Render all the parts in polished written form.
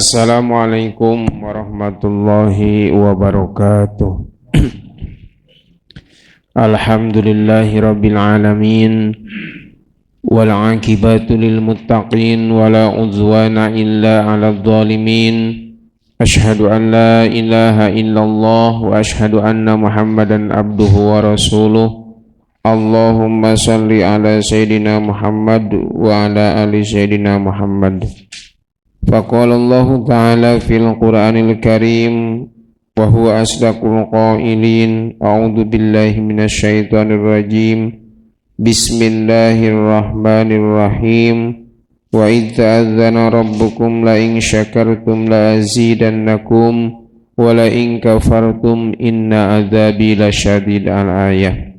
Assalamualaikum warahmatullahi wabarakatuh. Alhamdulillahi rabbil alamin, wal aqibatu lil muttaqin, wala udwana illa 'alal zalimin. Asyhadu an la ilaha illallah wa asyhadu anna Muhammadan abduhu wa rasuluh. Allahumma salli ala sayyidina Muhammad wa ala ali sayyidina Muhammad. Faqala Allah ta'ala fil Qur'anil Karim wa huwa asdaqul qailin. A'udzu billahi minasy syaithanir rajim. Bismillahirrahmanirrahim. Wa idz ta'adzana rabbukum la in syakartum la azidannakum wa la in kafartum inna adzabi lasyadid. Al-ayah.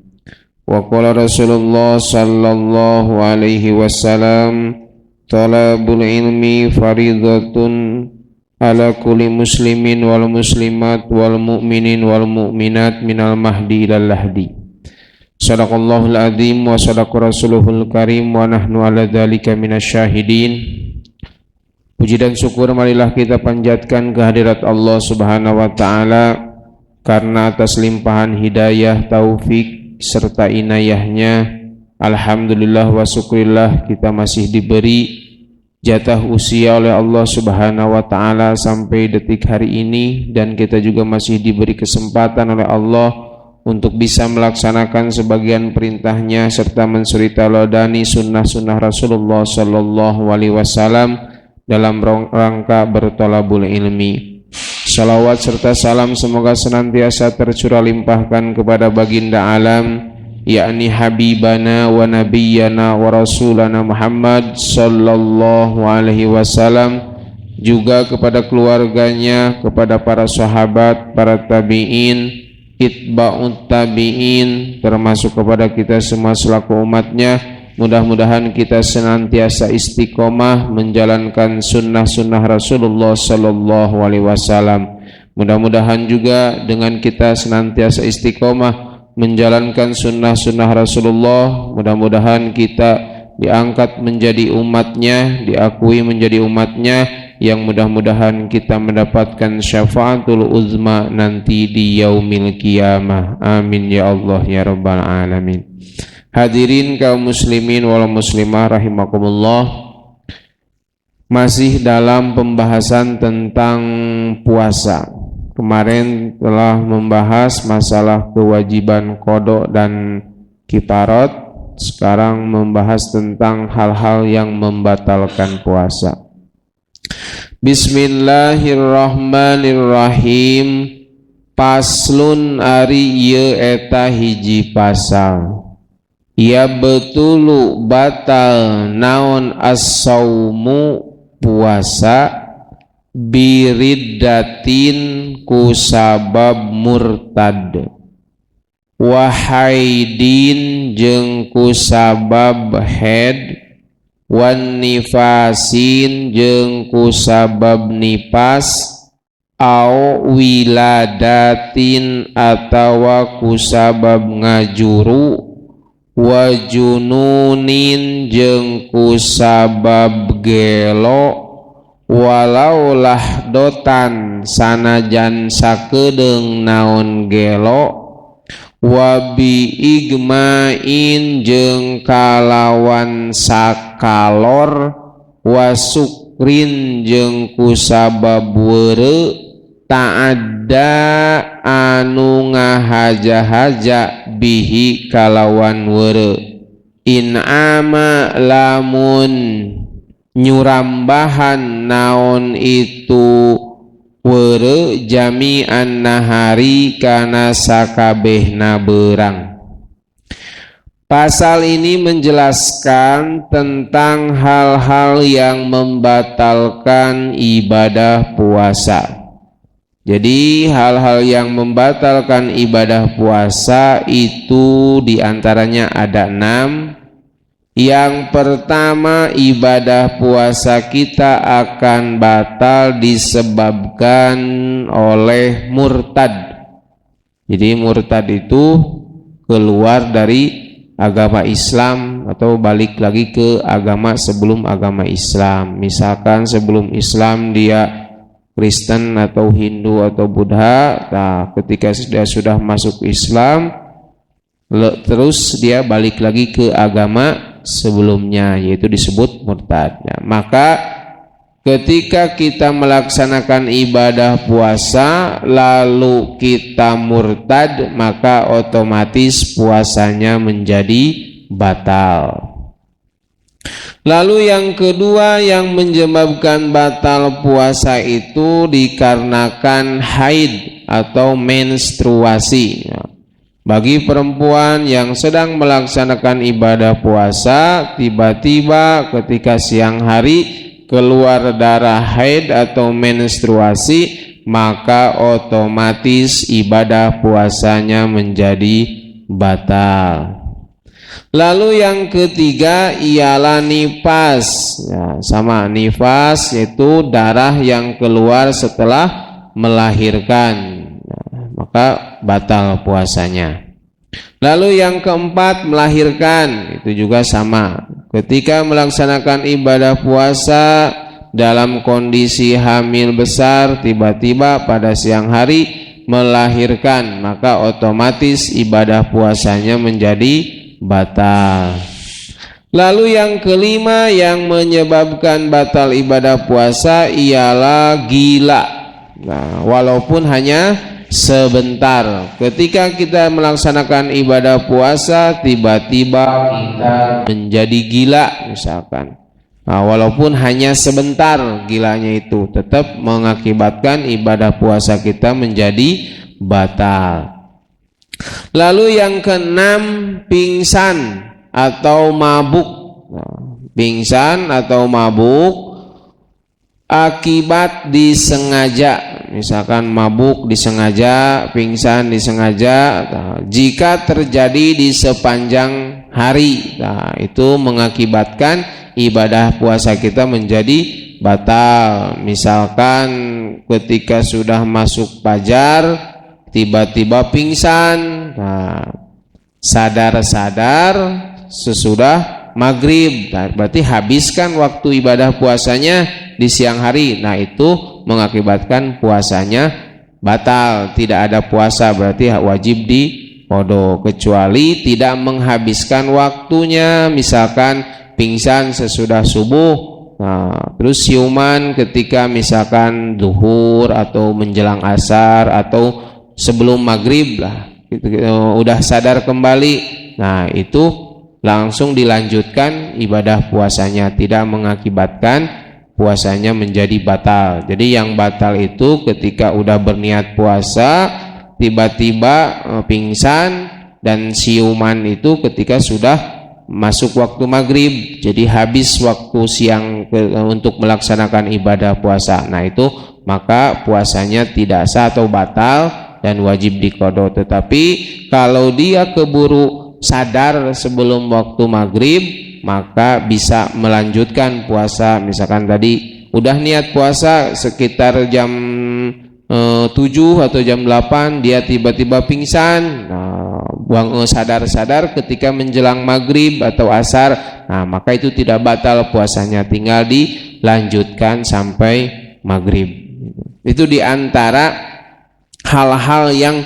Wa qala Rasulullah sallallahu alaihi wasallam, talabul ilmi faridatun ala kulli muslimin wal muslimat wal mu'minin wal mu'minat minal mahdi ilal lahdi. Sadaqallahul azim wa sadaqa rasuluhul karim wa nahnu ala dzalika minasyahidin. Puji dan syukur marilah kita panjatkan kehadirat Allah Subhanahu wa taala karena atas limpahan hidayah, taufik serta inayahnya. Alhamdulillah wa syukurillah kita masih diberi jatah usia oleh Allah Subhanahu wa taala sampai detik hari ini, dan kita juga masih diberi kesempatan oleh Allah untuk bisa melaksanakan sebagian perintahnya serta mensuri taladani sunnah-sunnah Rasulullah sallallahu alaihi wasallam dalam rangka bertolabul ilmi. Salawat serta salam semoga senantiasa tercurah limpahkan kepada baginda alam, yakni habibana wa nabiyyana wa rasulana Muhammad sallallahu alaihi wasallam, juga kepada keluarganya, kepada para sahabat, para tabi'in, itba'ut tabi'in, termasuk kepada kita semua selaku umatnya. Mudah-mudahan kita senantiasa istiqomah menjalankan sunnah-sunnah Rasulullah sallallahu alaihi wasallam. Mudah-mudahan juga dengan kita senantiasa istiqomah menjalankan sunnah-sunnah Rasulullah, mudah-mudahan kita diangkat menjadi umatnya, diakui menjadi umatnya, yang mudah-mudahan kita mendapatkan syafaatul uzma nanti di yaumil qiyamah. Amin ya Allah ya rabbal alamin. Hadirin kaum muslimin wal muslimah rahimakumullah, masih dalam pembahasan tentang puasa. Kemarin telah membahas masalah kewajiban qada dan kifarat. Sekarang membahas tentang hal-hal yang membatalkan puasa. Bismillahirrahmanirrahim. Paslun ari ieu eta hiji pasal. Ya betulu batal naon as-saumu puasa biriddatin kusabab murtad, wahaidin jeung kusabab haid, wan nifasin jeung kusabab nipas, au wiladatin atawa kusabab ngajuru, wa jununin jeung kusabab gelo, walau lahdotan sanajan sakedeung naon gelo, wabi igmain jeung kalawan sakalor, wasukrin jeung kusabab weureu, ta'adda anu ngahaja-haja bihi kalawan weureu, in'ama lamun nyurambahan naon itu weureu jami'an nahari kana sakabehna beurang. Pasal ini menjelaskan tentang hal-hal yang membatalkan ibadah puasa. Jadi hal-hal yang membatalkan ibadah puasa itu diantaranya ada 6. Yang pertama, ibadah puasa kita akan batal disebabkan oleh murtad. Jadi murtad itu keluar dari agama Islam atau balik lagi ke agama sebelum agama Islam. Misalkan sebelum Islam dia Kristen atau Hindu atau Buddha. Nah, ketika dia sudah masuk Islam, terus dia balik lagi ke agama sebelumnya, yaitu disebut murtad. Nah, maka ketika kita melaksanakan ibadah puasa lalu kita murtad, maka otomatis puasanya menjadi batal. Lalu yang kedua yang menyebabkan batal puasa itu dikarenakan haid atau menstruasi. Bagi perempuan yang sedang melaksanakan ibadah puasa, tiba-tiba ketika siang hari keluar darah haid atau menstruasi, maka otomatis ibadah puasanya menjadi batal. Lalu yang ketiga ialah nifas. Ya, sama nifas yaitu darah yang keluar setelah melahirkan. Nah, maka batal puasanya. Lalu yang keempat melahirkan, itu juga sama. Ketika melaksanakan ibadah puasa dalam kondisi hamil besar, tiba-tiba pada siang hari melahirkan, maka otomatis ibadah puasanya menjadi batal. Lalu yang kelima yang menyebabkan batal ibadah puasa ialah gila. Nah, walaupun hanya sebentar. Ketika kita melaksanakan ibadah puasa, tiba-tiba kita menjadi gila misalkan. Nah, walaupun hanya sebentar gilanya itu tetap mengakibatkan ibadah puasa kita menjadi batal. Lalu yang keenam, pingsan atau mabuk. Pingsan atau mabuk akibat disengaja. Misalkan mabuk disengaja, pingsan disengaja. Jika terjadi di sepanjang hari, itu mengakibatkan ibadah puasa kita menjadi batal. Misalkan ketika sudah masuk fajar tiba-tiba pingsan, sadar-sadar sesudah maghrib, berarti habiskan waktu ibadah puasanya di siang hari. Nah, itu mengakibatkan puasanya batal, tidak ada puasa, berarti wajib diqodho, kecuali tidak menghabiskan waktunya. Misalkan pingsan sesudah subuh, terus siuman ketika misalkan zuhur atau menjelang asar atau sebelum maghrib lah, udah sadar kembali, nah itu langsung dilanjutkan ibadah puasanya, tidak mengakibatkan puasanya menjadi batal. Jadi yang batal itu ketika udah berniat puasa tiba-tiba pingsan dan siuman itu ketika sudah masuk waktu maghrib, jadi habis waktu siang untuk melaksanakan ibadah puasa. Nah itu maka puasanya tidak sah atau batal dan wajib diqodho. Tetapi kalau dia keburu sadar sebelum waktu maghrib, maka bisa melanjutkan puasa. Misalkan tadi udah niat puasa sekitar jam 7 atau jam 8, dia tiba-tiba pingsan, sadar-sadar ketika menjelang maghrib atau asar, maka itu tidak batal puasanya, tinggal dilanjutkan sampai maghrib. Itu diantara hal-hal yang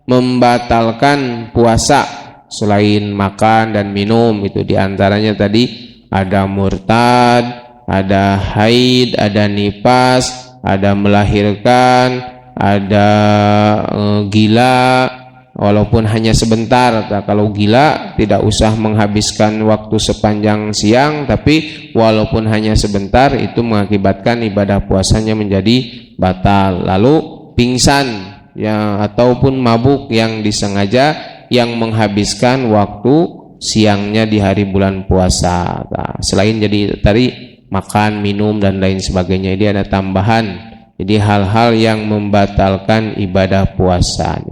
membatalkan puasa selain makan dan minum. Itu diantaranya tadi ada murtad, ada haid, ada nifas, ada melahirkan, ada gila walaupun hanya sebentar. Nah, kalau gila tidak usah menghabiskan waktu sepanjang siang, tapi walaupun hanya sebentar itu mengakibatkan ibadah puasanya menjadi batal. Lalu pingsan ya ataupun mabuk yang disengaja yang menghabiskan waktu siangnya di hari bulan puasa. Nah, selain jadi tadi makan, minum dan lain sebagainya, ini ada tambahan. Jadi hal-hal yang membatalkan ibadah puasa.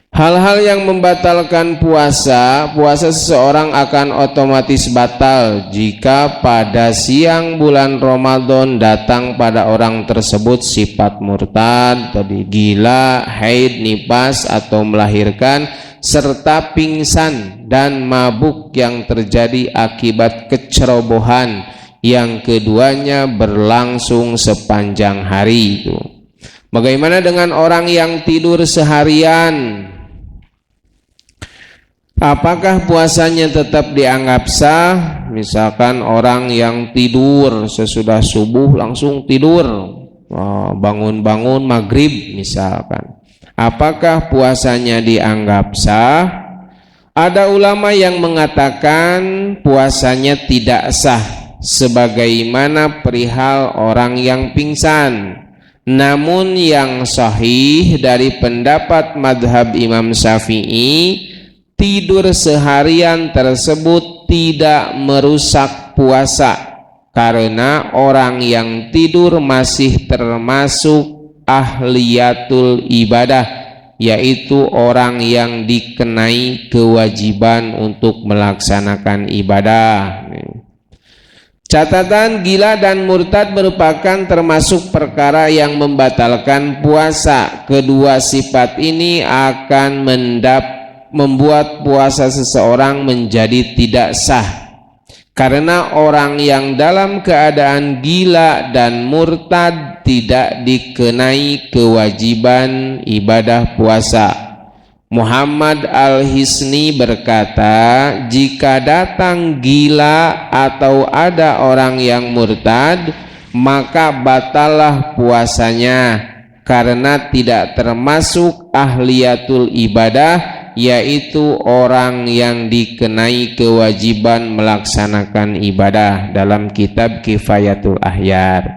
Hal-hal yang membatalkan puasa seseorang akan otomatis batal jika pada siang bulan Ramadan datang pada orang tersebut sifat murtad, tadi gila, haid, nifas atau melahirkan, serta pingsan dan mabuk yang terjadi akibat kecerobohan yang keduanya berlangsung sepanjang hari. Itu bagaimana dengan orang yang tidur seharian? Apakah puasanya tetap dianggap sah? Misalkan orang yang tidur sesudah subuh langsung tidur, bangun-bangun maghrib misalkan, apakah puasanya dianggap sah? Ada ulama yang mengatakan puasanya tidak sah, sebagaimana perihal orang yang pingsan. Namun yang sahih dari pendapat madhab Imam Syafi'i, tidur seharian tersebut tidak merusak puasa, karena orang yang tidur masih termasuk ahliyatul ibadah, yaitu orang yang dikenai kewajiban untuk melaksanakan ibadah. Catatan, gila dan murtad merupakan termasuk perkara yang membatalkan puasa. Kedua sifat ini akan membuat puasa seseorang menjadi tidak sah, karena orang yang dalam keadaan gila dan murtad tidak dikenai kewajiban ibadah puasa. Muhammad Al-Hisni berkata, jika datang gila atau ada orang yang murtad, maka batallah puasanya, karena tidak termasuk ahliyatul ibadah, yaitu orang yang dikenai kewajiban melaksanakan ibadah, dalam kitab Kifayatul Ahyar.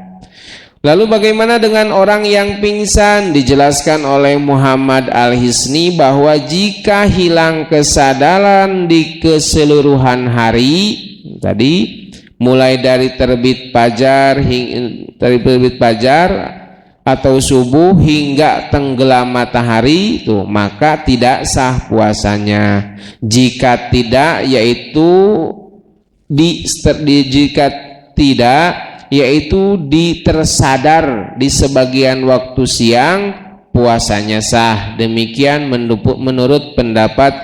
Lalu bagaimana dengan orang yang pingsan? Dijelaskan oleh Muhammad Al-Hisni bahwa jika hilang kesadaran di keseluruhan hari tadi, mulai dari terbit fajar atau subuh hingga tenggelam matahari, itu maka tidak sah puasanya. Jika tidak, yaitu tersadar di sebagian waktu siang, puasanya sah. Demikian menurut pendapat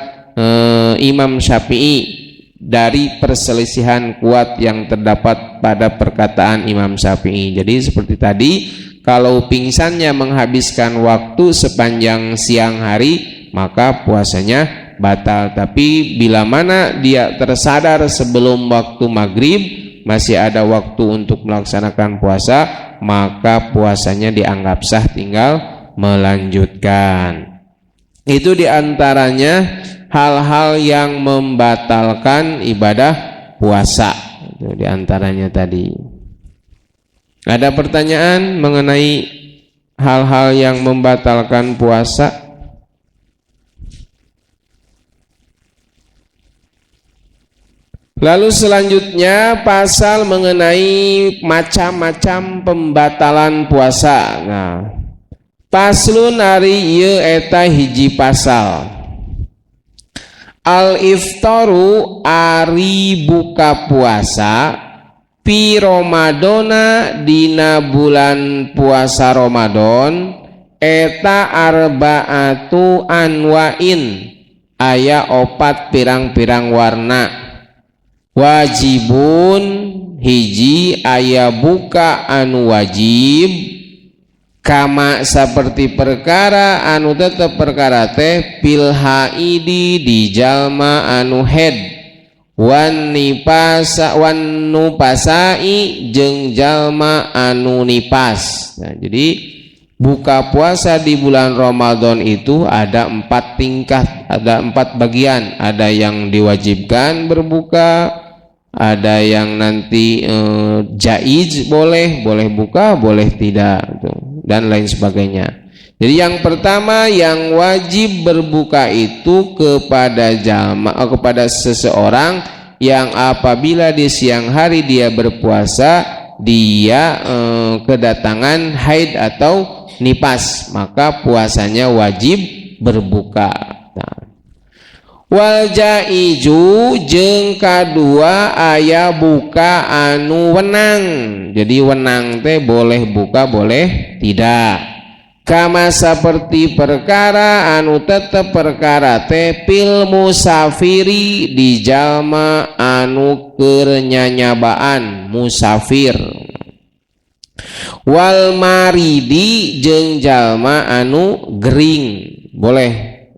Imam Syafi'i, dari perselisihan kuat yang terdapat pada perkataan Imam Syafi'i. Jadi seperti tadi, kalau pingsannya menghabiskan waktu sepanjang siang hari, maka puasanya batal. Tapi bila mana dia tersadar sebelum waktu maghrib, masih ada waktu untuk melaksanakan puasa, maka puasanya dianggap sah, tinggal melanjutkan. Itu diantaranya hal-hal yang membatalkan ibadah puasa. Itu diantaranya tadi. Ada pertanyaan mengenai hal-hal yang membatalkan puasa? Lalu selanjutnya pasal mengenai macam-macam pembatalan puasa. Nah, paslun ari ieu eta hiji pasal. Al-iftaru ari buka puasa, pi Ramadona dina bulan puasa Ramadan, eta arbaatu anwain, aya opat pirang-pirang warna. Wajibun hiji, aya buka anu wajib, kama seperti perkara anu tetep perkara teh pil haidi di jalma anu head, wan nupasai jeung jalma anu nipas. Nah, jadi buka puasa di bulan Ramadan itu ada 4 tingkat, ada 4 bagian. Ada yang diwajibkan berbuka, ada yang nanti jaiz, boleh buka, boleh tidak, dan lain sebagainya. Jadi yang pertama, yang wajib berbuka itu kepada kepada seseorang yang apabila di siang hari dia berpuasa, dia kedatangan haid atau nipas, maka puasanya wajib berbuka. Wal jaiju jeung kadua aya buka anu wenang. Jadi wenang teh boleh buka boleh tidak. kama saperti perkara anu tetep perkara teh pil musafiri di jalma anu keur nyanyabaan musafir, wal maridi jeung jalma anu gering. Boleh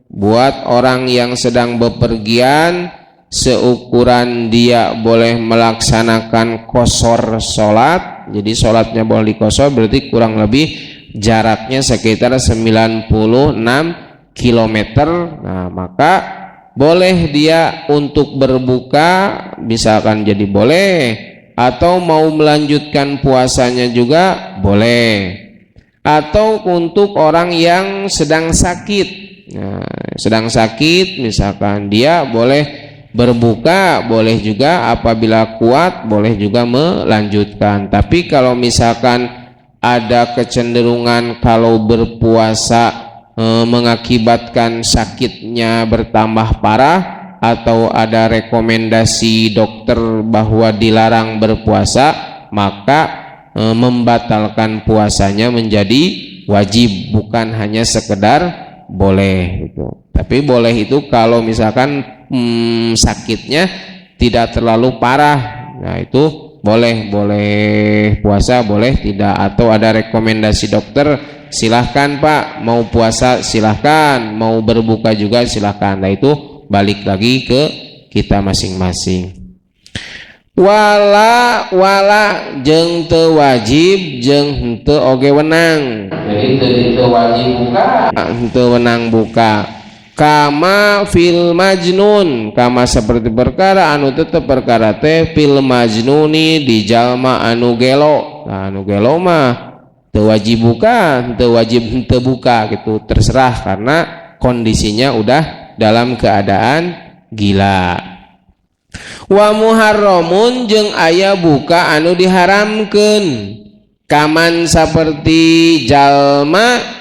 buat orang yang sedang bepergian seukuran dia boleh melaksanakan qosor sholat, jadi sholatnya boleh dikosor, berarti kurang lebih jaraknya sekitar 96 km. Nah, maka boleh dia untuk berbuka misalkan jadi boleh, atau mau melanjutkan puasanya juga boleh, atau untuk orang yang sedang sakit. Nah, sedang sakit misalkan dia boleh berbuka, boleh juga apabila kuat boleh juga melanjutkan. Tapi kalau misalkan ada kecenderungan kalau berpuasa mengakibatkan sakitnya bertambah parah, atau ada rekomendasi dokter bahwa dilarang berpuasa, maka membatalkan puasanya menjadi wajib, bukan hanya sekedar boleh gitu. Tapi boleh itu kalau misalkan sakitnya tidak terlalu parah. Nah, itu boleh puasa, boleh tidak, atau ada rekomendasi dokter silahkan Pak, mau puasa silahkan, mau berbuka juga silahkan. Nah, itu balik lagi ke kita masing-masing. Wala jeung teu wajib jeung henteu oge wenang. Jadi teu wajib buka, henteu wenang buka. Kama fil majnun, kama seperti perkara anu tetep perkara teh fil majnuni di jalma anu gelo. Nah, anu gelo mah teu wajib buka, teu wajib henteu buka gitu, terserah karena kondisinya udah dalam keadaan gila. Wa muharramun jeung aya buka anu diharamkeun, kaman saperti jalma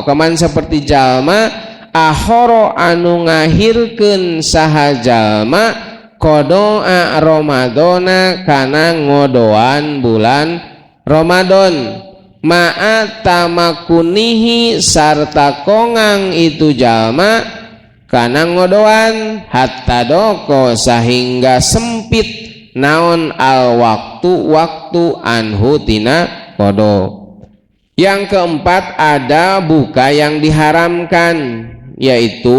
kaman seperti jalma ahoro anu ngahirkeun saha jalma qodoa Ramadana kana ngodoan bulan Ramadan, ma'a tamakunihi sarta kongang itu jalma kana ngodoan hatta doko sahingga sempit naon al waktu anhu tina kodo. Yang keempat ada buka yang diharamkan, yaitu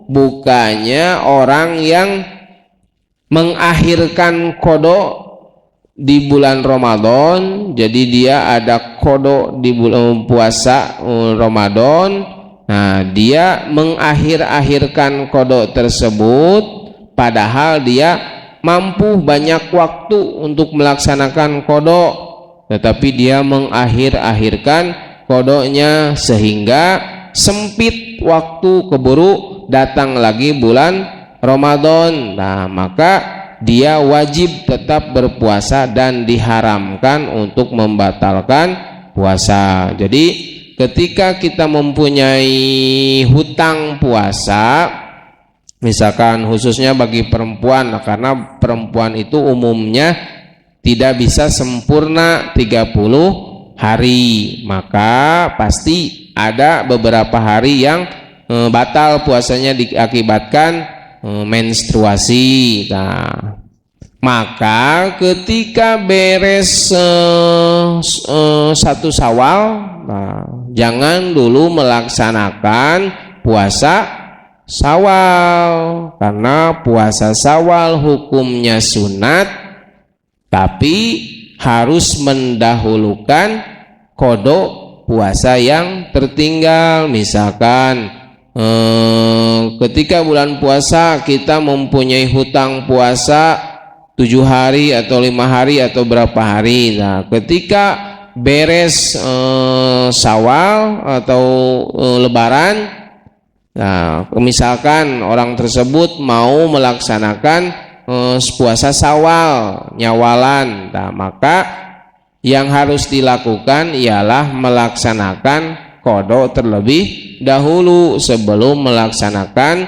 bukanya orang yang mengakhirkan kodo di bulan Ramadan. Jadi dia ada kodo di bulan puasa Ramadan. Nah, dia mengakhirkan kodo tersebut padahal dia mampu banyak waktu untuk melaksanakan kodo, tetapi dia mengakhirkan kodonya sehingga sempit waktu, keburu datang lagi bulan Ramadan. Nah, maka dia wajib tetap berpuasa dan diharamkan untuk membatalkan puasa. Jadi ketika kita mempunyai hutang puasa, misalkan khususnya bagi perempuan, karena perempuan itu umumnya tidak bisa sempurna 30 hari, maka pasti ada beberapa hari yang batal puasanya diakibatkan menstruasi. Nah, maka ketika beres 1 Syawal, nah, jangan dulu melaksanakan puasa Syawal, karena puasa Syawal hukumnya sunat, tapi harus mendahulukan kodo puasa yang tertinggal. Misalkan ketika bulan puasa kita mempunyai hutang puasa 7 hari atau 5 hari atau berapa hari. Nah, ketika beres Syawal atau Lebaran, nah, misalkan orang tersebut mau melaksanakan puasa Syawal, nyawalan, nah, maka yang harus dilakukan ialah melaksanakan kodo terlebih dahulu sebelum melaksanakan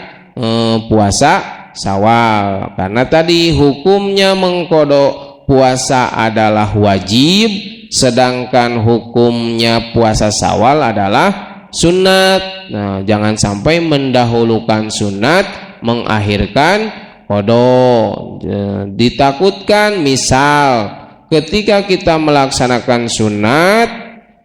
puasa Syawal, karena tadi hukumnya mengkodo puasa adalah wajib, sedangkan hukumnya puasa Syawal adalah sunat. Nah, jangan sampai mendahulukan sunat, mengakhirkan qada. Ditakutkan misal ketika kita melaksanakan sunat,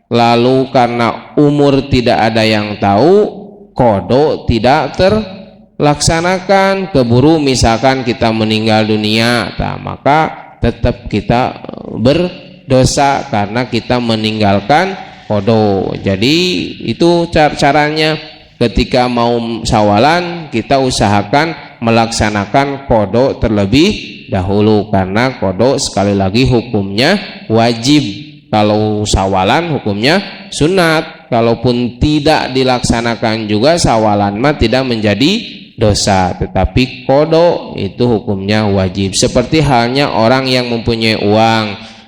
lalu karena umur tidak ada yang tahu, qada tidak terlaksanakan, keburu misalkan kita meninggal dunia, maka tetap kita berdosa karena kita meninggalkan qada. Jadi itu caranya, ketika mau Syawalan kita usahakan melaksanakan qada terlebih dahulu, karena qada sekali lagi hukumnya wajib. Kalau Syawalan hukumnya sunat. Kalaupun tidak dilaksanakan juga Syawalan mah tidak menjadi dosa, tetapi qada itu hukumnya wajib. Seperti halnya orang yang mempunyai uang,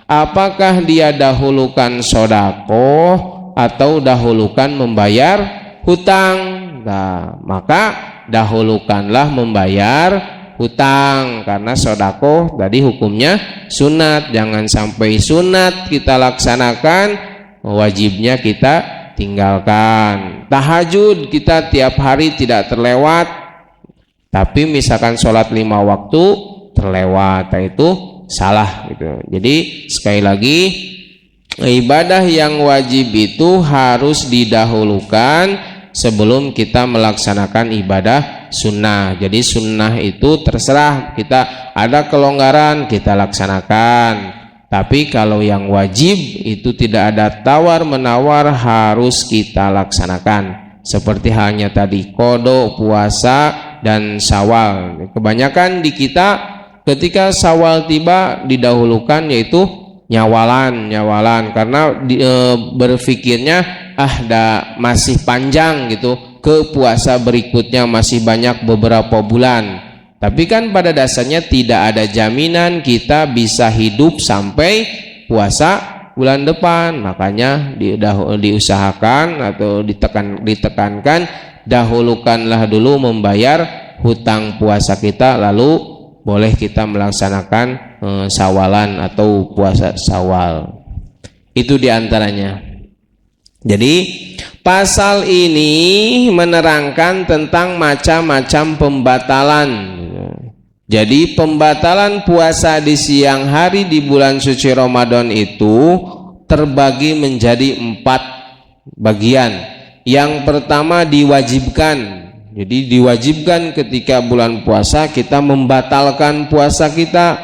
apakah dia dahulukan sedekah atau dahulukan membayar hutang? Nah, maka dahulukanlah membayar hutang, karena sedekah tadi hukumnya sunat. Jangan sampai sunat kita laksanakan, wajibnya kita tinggalkan. Tahajud kita tiap hari tidak terlewat, tapi misalkan sholat 5 waktu terlewat, itu salah gitu. Jadi sekali lagi, ibadah yang wajib itu harus didahulukan sebelum kita melaksanakan ibadah sunnah. Jadi sunnah itu terserah, kita ada kelonggaran kita laksanakan, tapi kalau yang wajib itu tidak ada tawar menawar, harus kita laksanakan. Seperti halnya tadi qada, puasa, dan Syawal. Kebanyakan di kita ketika Syawal tiba didahulukan yaitu nyawalan, karena berpikirnya masih panjang gitu, ke puasa berikutnya masih banyak beberapa bulan. Tapi kan pada dasarnya tidak ada jaminan kita bisa hidup sampai puasa bulan depan. Makanya diusahakan atau ditekankan, dahulukanlah dulu membayar hutang puasa kita, lalu boleh kita melaksanakan Syawalan atau puasa Syawal. Itu diantaranya. Jadi pasal ini menerangkan tentang macam-macam pembatalan. Jadi pembatalan puasa di siang hari di bulan suci Ramadan itu terbagi menjadi 4 bagian. Yang pertama diwajibkan. Jadi diwajibkan ketika bulan puasa kita membatalkan puasa kita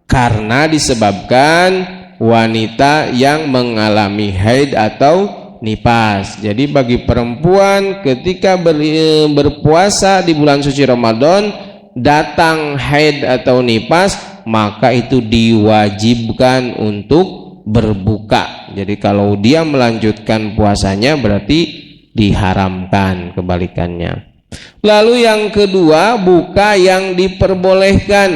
karena disebabkan wanita yang mengalami haid atau nifas. Jadi bagi perempuan ketika berpuasa di bulan suci Ramadan datang haid atau nifas, maka itu diwajibkan untuk berbuka. Jadi kalau dia melanjutkan puasanya berarti diharamkan, kebalikannya. Lalu yang kedua, buka yang diperbolehkan,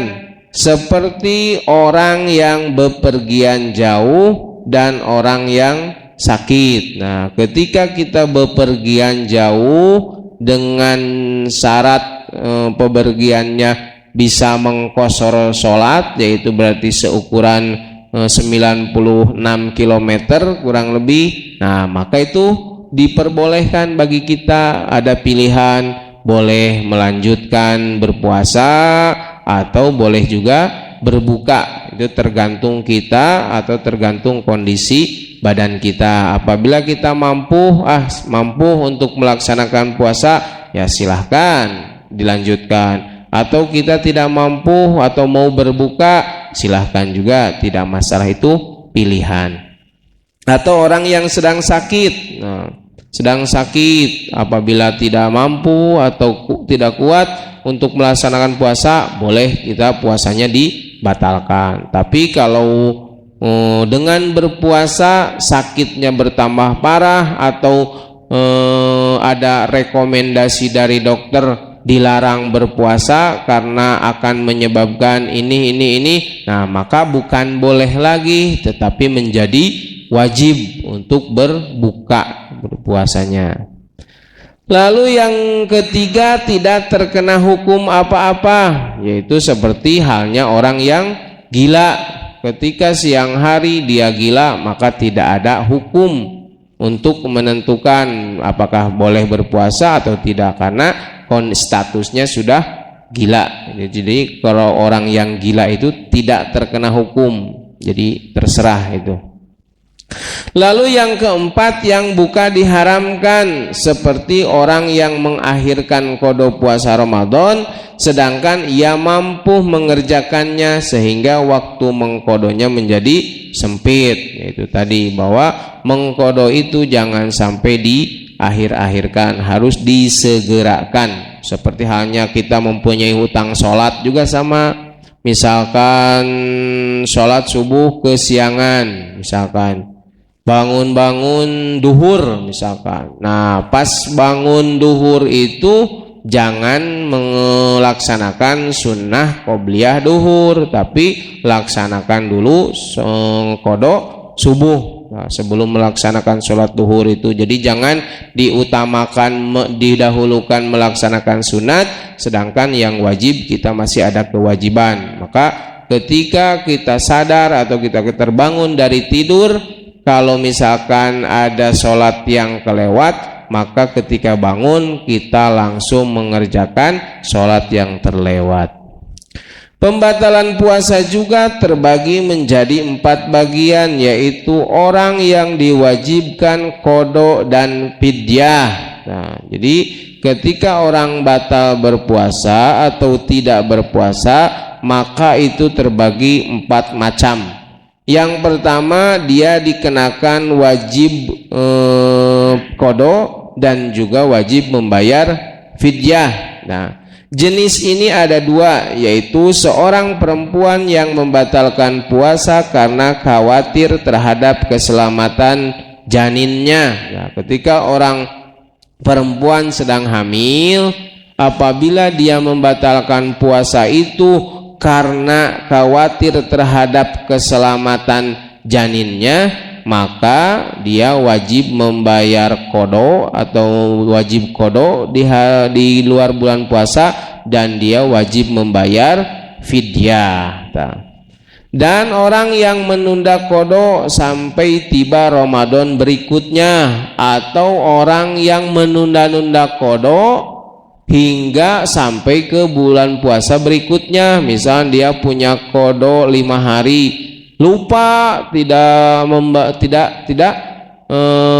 seperti orang yang bepergian jauh dan orang yang sakit. Nah, ketika kita bepergian jauh dengan syarat pepergiannya bisa mengqashar sholat, yaitu berarti seukuran 96 km kurang lebih. Nah, maka itu diperbolehkan bagi kita, ada pilihan, boleh melanjutkan berpuasa atau boleh juga berbuka. Itu tergantung kita atau tergantung kondisi badan kita. Apabila kita mampu untuk melaksanakan puasa, ya silahkan dilanjutkan. Atau kita tidak mampu atau mau berbuka, silahkan juga, tidak masalah, itu pilihan. Atau orang yang sedang sakit, sedang sakit, apabila tidak mampu atau tidak kuat untuk melaksanakan puasa, boleh kita puasanya dibatalkan. Tapi kalau dengan berpuasa sakitnya bertambah parah atau ada rekomendasi dari dokter dilarang berpuasa karena akan menyebabkan ini, nah maka bukan boleh lagi, tetapi menjadi wajib untuk berpuasanya. Lalu yang ketiga, tidak terkena hukum apa-apa, yaitu seperti halnya orang yang gila. ketika siang hari dia gila, maka tidak ada hukum untuk menentukan apakah boleh berpuasa atau tidak, karena statusnya sudah gila. Jadi kalau orang yang gila itu tidak terkena hukum, jadi terserah itu. Lalu yang keempat yang buka diharamkan, seperti orang yang mengakhirkan qada puasa Ramadan sedangkan ia mampu mengerjakannya sehingga waktu mengqadanya menjadi sempit. Yaitu tadi bahwa mengqada itu jangan sampai diakhir-akhirkan, harus disegerakan. Seperti halnya kita mempunyai hutang sholat juga sama. Misalkan sholat subuh kesiangan, misalkan bangun duhur misalkan. Nah, pas bangun duhur itu jangan melaksanakan sunnah qobliyah duhur, tapi laksanakan dulu qada subuh. Nah, sebelum melaksanakan sholat duhur itu. Jadi jangan didahulukan melaksanakan sunat, sedangkan yang wajib kita masih ada kewajiban. Maka ketika kita sadar atau kita terbangun dari tidur, kalau misalkan ada sholat yang kelewat, maka ketika bangun kita langsung mengerjakan sholat yang terlewat. Pembatalan puasa juga terbagi menjadi 4 bagian, yaitu orang yang diwajibkan qada dan fidyah. Nah, jadi ketika orang batal berpuasa atau tidak berpuasa, maka itu terbagi 4 macam. Yang pertama, dia dikenakan wajib qada dan juga wajib membayar fidyah. Nah, jenis ini ada 2, yaitu seorang perempuan yang membatalkan puasa karena khawatir terhadap keselamatan janinnya. Nah, ketika orang perempuan sedang hamil, apabila dia membatalkan puasa itu karena khawatir terhadap keselamatan janinnya, maka dia wajib membayar qada atau wajib qada di luar bulan puasa, dan dia wajib membayar fidyah. Dan orang yang menunda qada sampai tiba Ramadan berikutnya, atau orang yang menunda-nunda qada hingga sampai ke bulan puasa berikutnya. Misal dia punya qada 5 hari, lupa tidak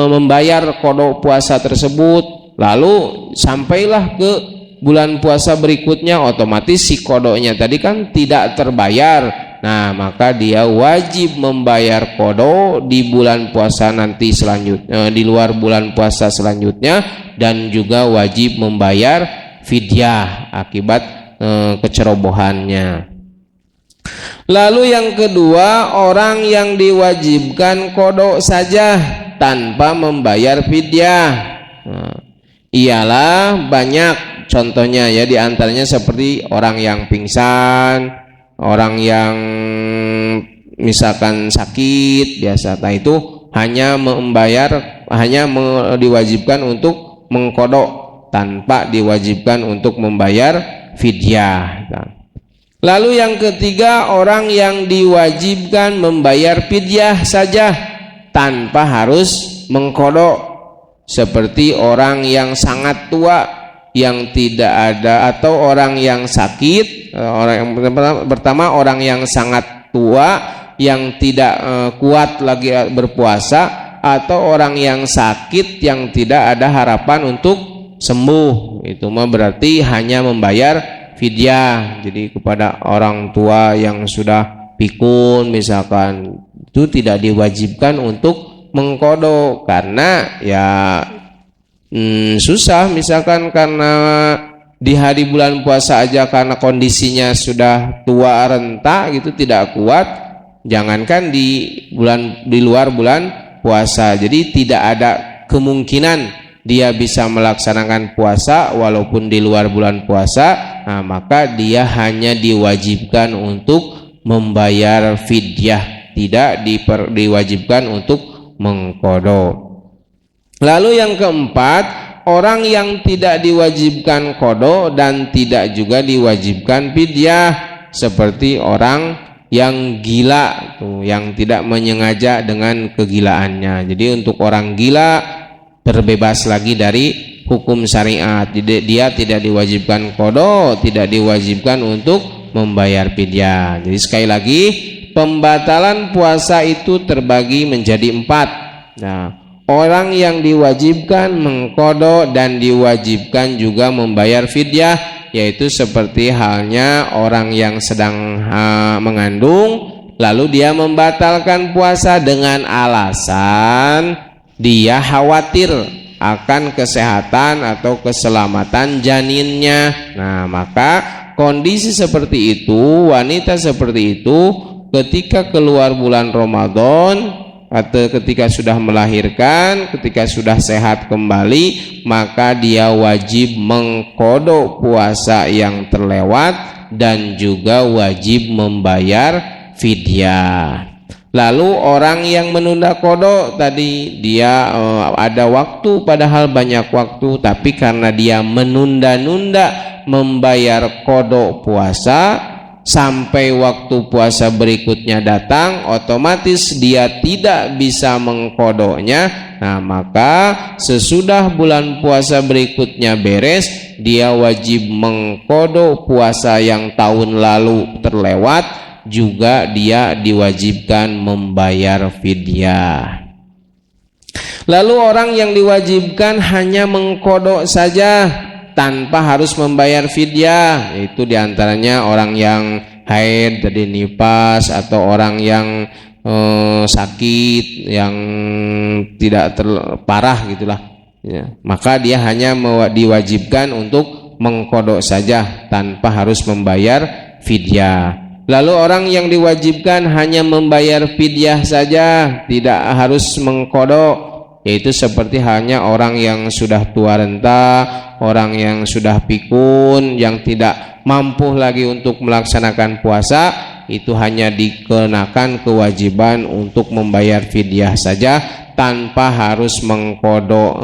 membayar qada puasa tersebut, lalu sampailah ke bulan puasa berikutnya, otomatis si qadanya tadi kan tidak terbayar. Nah, maka dia wajib membayar qada di bulan puasa nanti selanjutnya, di luar bulan puasa selanjutnya, dan juga wajib membayar fidyah akibat kecerobohannya. Lalu yang kedua, orang yang diwajibkan qada saja tanpa membayar fidyah. Ialah banyak contohnya ya, diantaranya seperti orang yang pingsan, orang yang misalkan sakit biasa, nah itu hanya diwajibkan untuk mengqada tanpa diwajibkan untuk membayar fidyah. Lalu yang ketiga, orang yang diwajibkan membayar fidyah saja tanpa harus mengqada, seperti orang yang sangat tua yang tidak ada, atau orang yang sakit. Orang yang pertama, orang yang sangat tua yang tidak kuat lagi berpuasa, atau orang yang sakit yang tidak ada harapan untuk sembuh. Itu mah berarti hanya membayar fidyah. Jadi kepada orang tua yang sudah pikun misalkan, itu tidak diwajibkan untuk mengqada, karena ya susah, misalkan karena di hari bulan puasa aja karena kondisinya sudah tua renta gitu, tidak kuat, jangankan di luar bulan puasa. Jadi tidak ada kemungkinan dia bisa melaksanakan puasa walaupun di luar bulan puasa. Nah, maka dia hanya diwajibkan untuk membayar fidyah, tidak diwajibkan untuk mengqada. Lalu yang keempat, orang yang tidak diwajibkan qada dan tidak juga diwajibkan fidyah, seperti orang yang gila tuh, yang tidak menyengaja dengan kegilaannya. Jadi untuk orang gila terbebas lagi dari hukum syariat. Jadi dia tidak diwajibkan qada, tidak diwajibkan untuk membayar fidyah. Jadi sekali lagi, pembatalan puasa itu terbagi menjadi 4. Nah, orang yang diwajibkan mengqada dan diwajibkan juga membayar fidyah, yaitu seperti halnya orang yang sedang mengandung lalu dia membatalkan puasa dengan alasan dia khawatir akan kesehatan atau keselamatan janinnya. Nah, maka kondisi seperti itu, wanita seperti itu ketika keluar bulan Ramadan atau ketika sudah melahirkan, ketika sudah sehat kembali, maka dia wajib mengqada puasa yang terlewat dan juga wajib membayar fidyah. Lalu orang yang menunda qada tadi, dia ada waktu, padahal banyak waktu, tapi karena dia menunda-nunda membayar qada puasa sampai waktu puasa berikutnya datang, otomatis dia tidak bisa mengqadanya. Nah, maka sesudah bulan puasa berikutnya beres, dia wajib mengqada puasa yang tahun lalu terlewat, juga dia diwajibkan membayar fidyah. Lalu orang yang diwajibkan hanya mengqada saja tanpa harus membayar fidyah, itu diantaranya orang yang haid, jadi nifas, atau orang yang sakit, yang tidak parah gitulah ya. Maka dia hanya diwajibkan untuk mengqada saja tanpa harus membayar fidyah. Lalu orang yang diwajibkan hanya membayar fidyah saja, tidak harus mengqada, yaitu seperti halnya orang yang sudah tua renta, orang yang sudah pikun, yang tidak mampu lagi untuk melaksanakan puasa, itu hanya dikenakan kewajiban untuk membayar fidyah saja tanpa harus mengqada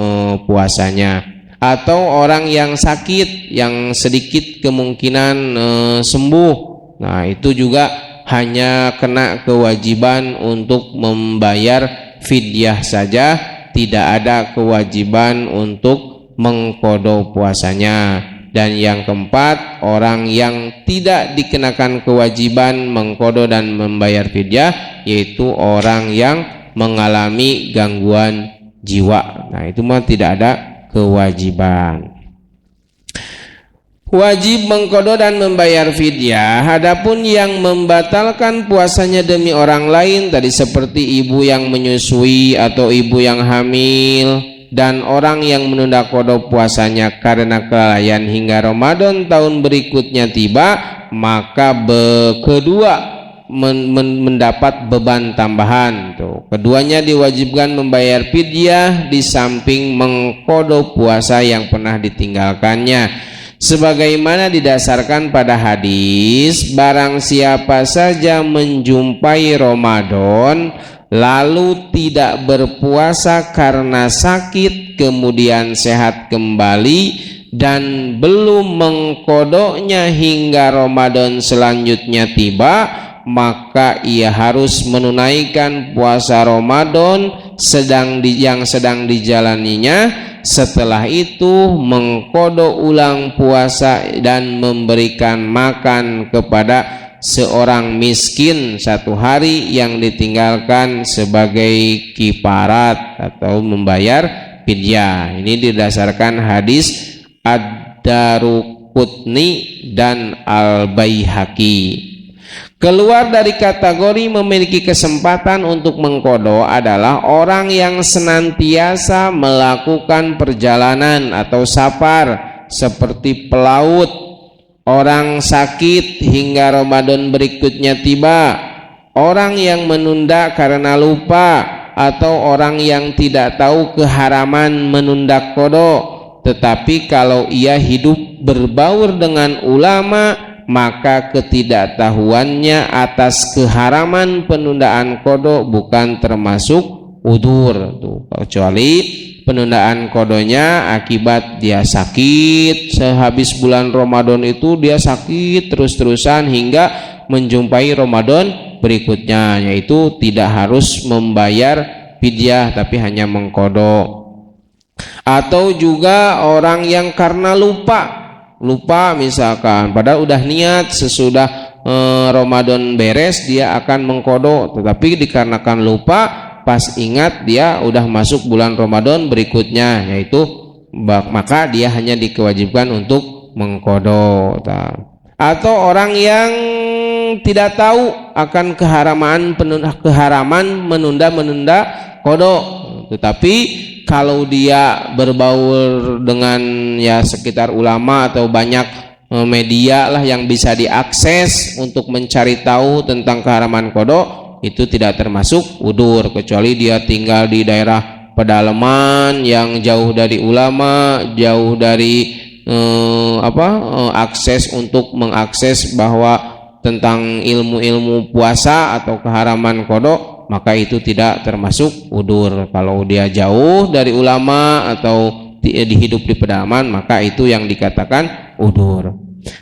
puasanya. Atau orang yang sakit, yang sedikit kemungkinan sembuh, nah itu juga hanya kena kewajiban untuk membayar fidyah saja, tidak ada kewajiban untuk mengqada puasanya. Dan yang keempat, orang yang tidak dikenakan kewajiban mengqada dan membayar fidyah, yaitu orang yang mengalami gangguan jiwa. Nah, itu mah tidak ada kewajiban. Wajib mengqada dan membayar fidyah. Adapun yang membatalkan puasanya demi orang lain tadi seperti ibu yang menyusui atau ibu yang hamil, dan orang yang menunda qada puasanya karena kelalaian hingga Ramadan tahun berikutnya tiba, maka kedua mendapat beban tambahan. Tuh, keduanya diwajibkan membayar fidyah di samping mengqada puasa yang pernah ditinggalkannya. Sebagaimana didasarkan pada hadis, barang siapa saja menjumpai Ramadan lalu tidak berpuasa karena sakit kemudian sehat kembali dan belum mengqadanya hingga Ramadan selanjutnya tiba, maka ia harus menunaikan puasa Ramadan yang sedang dijalaninya. Setelah itu mengqada ulang puasa dan memberikan makan kepada seorang miskin 1 hari yang ditinggalkan sebagai kifarat atau membayar fidyah. Ini didasarkan hadis Ad-Daruqutni dan Al-Baihaqi. Keluar dari kategori memiliki kesempatan untuk mengqada adalah orang yang senantiasa melakukan perjalanan atau safar seperti pelaut, orang sakit hingga Ramadan berikutnya tiba, orang yang menunda karena lupa, atau orang yang tidak tahu keharaman menunda qada, tetapi kalau ia hidup berbaur dengan ulama, maka ketidaktahuannya atas keharaman penundaan qada bukan termasuk udzur. Kecuali penundaan qadanya akibat dia sakit, sehabis bulan Ramadan itu dia sakit terus-terusan hingga menjumpai Ramadan berikutnya, yaitu tidak harus membayar fidyah tapi hanya mengqadha. Atau juga orang yang karena lupa misalkan padahal udah niat sesudah Ramadan beres dia akan mengqadha, tetapi dikarenakan lupa pas ingat dia udah masuk bulan Ramadan berikutnya, yaitu maka dia hanya dikewajibkan untuk mengqadha. Atau orang yang tidak tahu akan keharaman menunda qadha, tetapi kalau dia berbaur dengan ya sekitar ulama atau banyak media lah yang bisa diakses untuk mencari tahu tentang keharaman qadha, itu tidak termasuk udur, kecuali dia tinggal di daerah pedalaman yang jauh dari ulama, jauh dari akses untuk mengakses bahwa tentang ilmu-ilmu puasa atau keharaman qadha, maka itu tidak termasuk udur. Kalau dia jauh dari ulama atau hidup di pedalaman, maka itu yang dikatakan udur.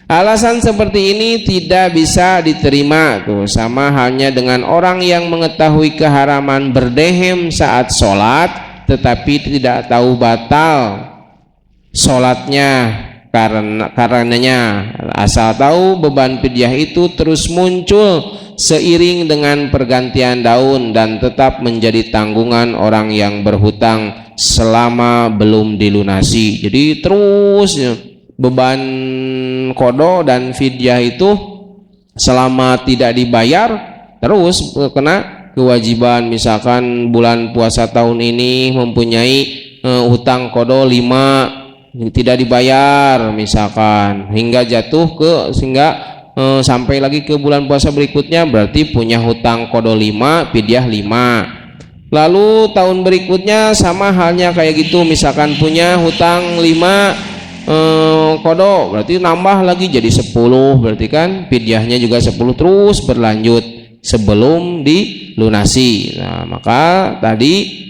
Alasan seperti ini tidak bisa diterima tuh, sama halnya dengan orang yang mengetahui keharaman berdehem saat sholat tetapi tidak tahu batal sholatnya karenanya, asal tahu beban fidyah itu terus muncul seiring dengan pergantian daun dan tetap menjadi tanggungan orang yang berhutang selama belum dilunasi. Jadi terus beban qadha dan fidyah itu selama tidak dibayar terus kena kewajiban. Misalkan bulan puasa tahun ini mempunyai hutang qadha 5, tidak dibayar misalkan hingga jatuh sehingga sampai lagi ke bulan puasa berikutnya, berarti punya hutang qadha 5, fidyah 5. Lalu tahun berikutnya sama halnya kayak gitu, misalkan punya hutang 5 qadha, berarti nambah lagi jadi 10, berarti kan fidyahnya juga 10 terus berlanjut sebelum dilunasi. Nah, maka tadi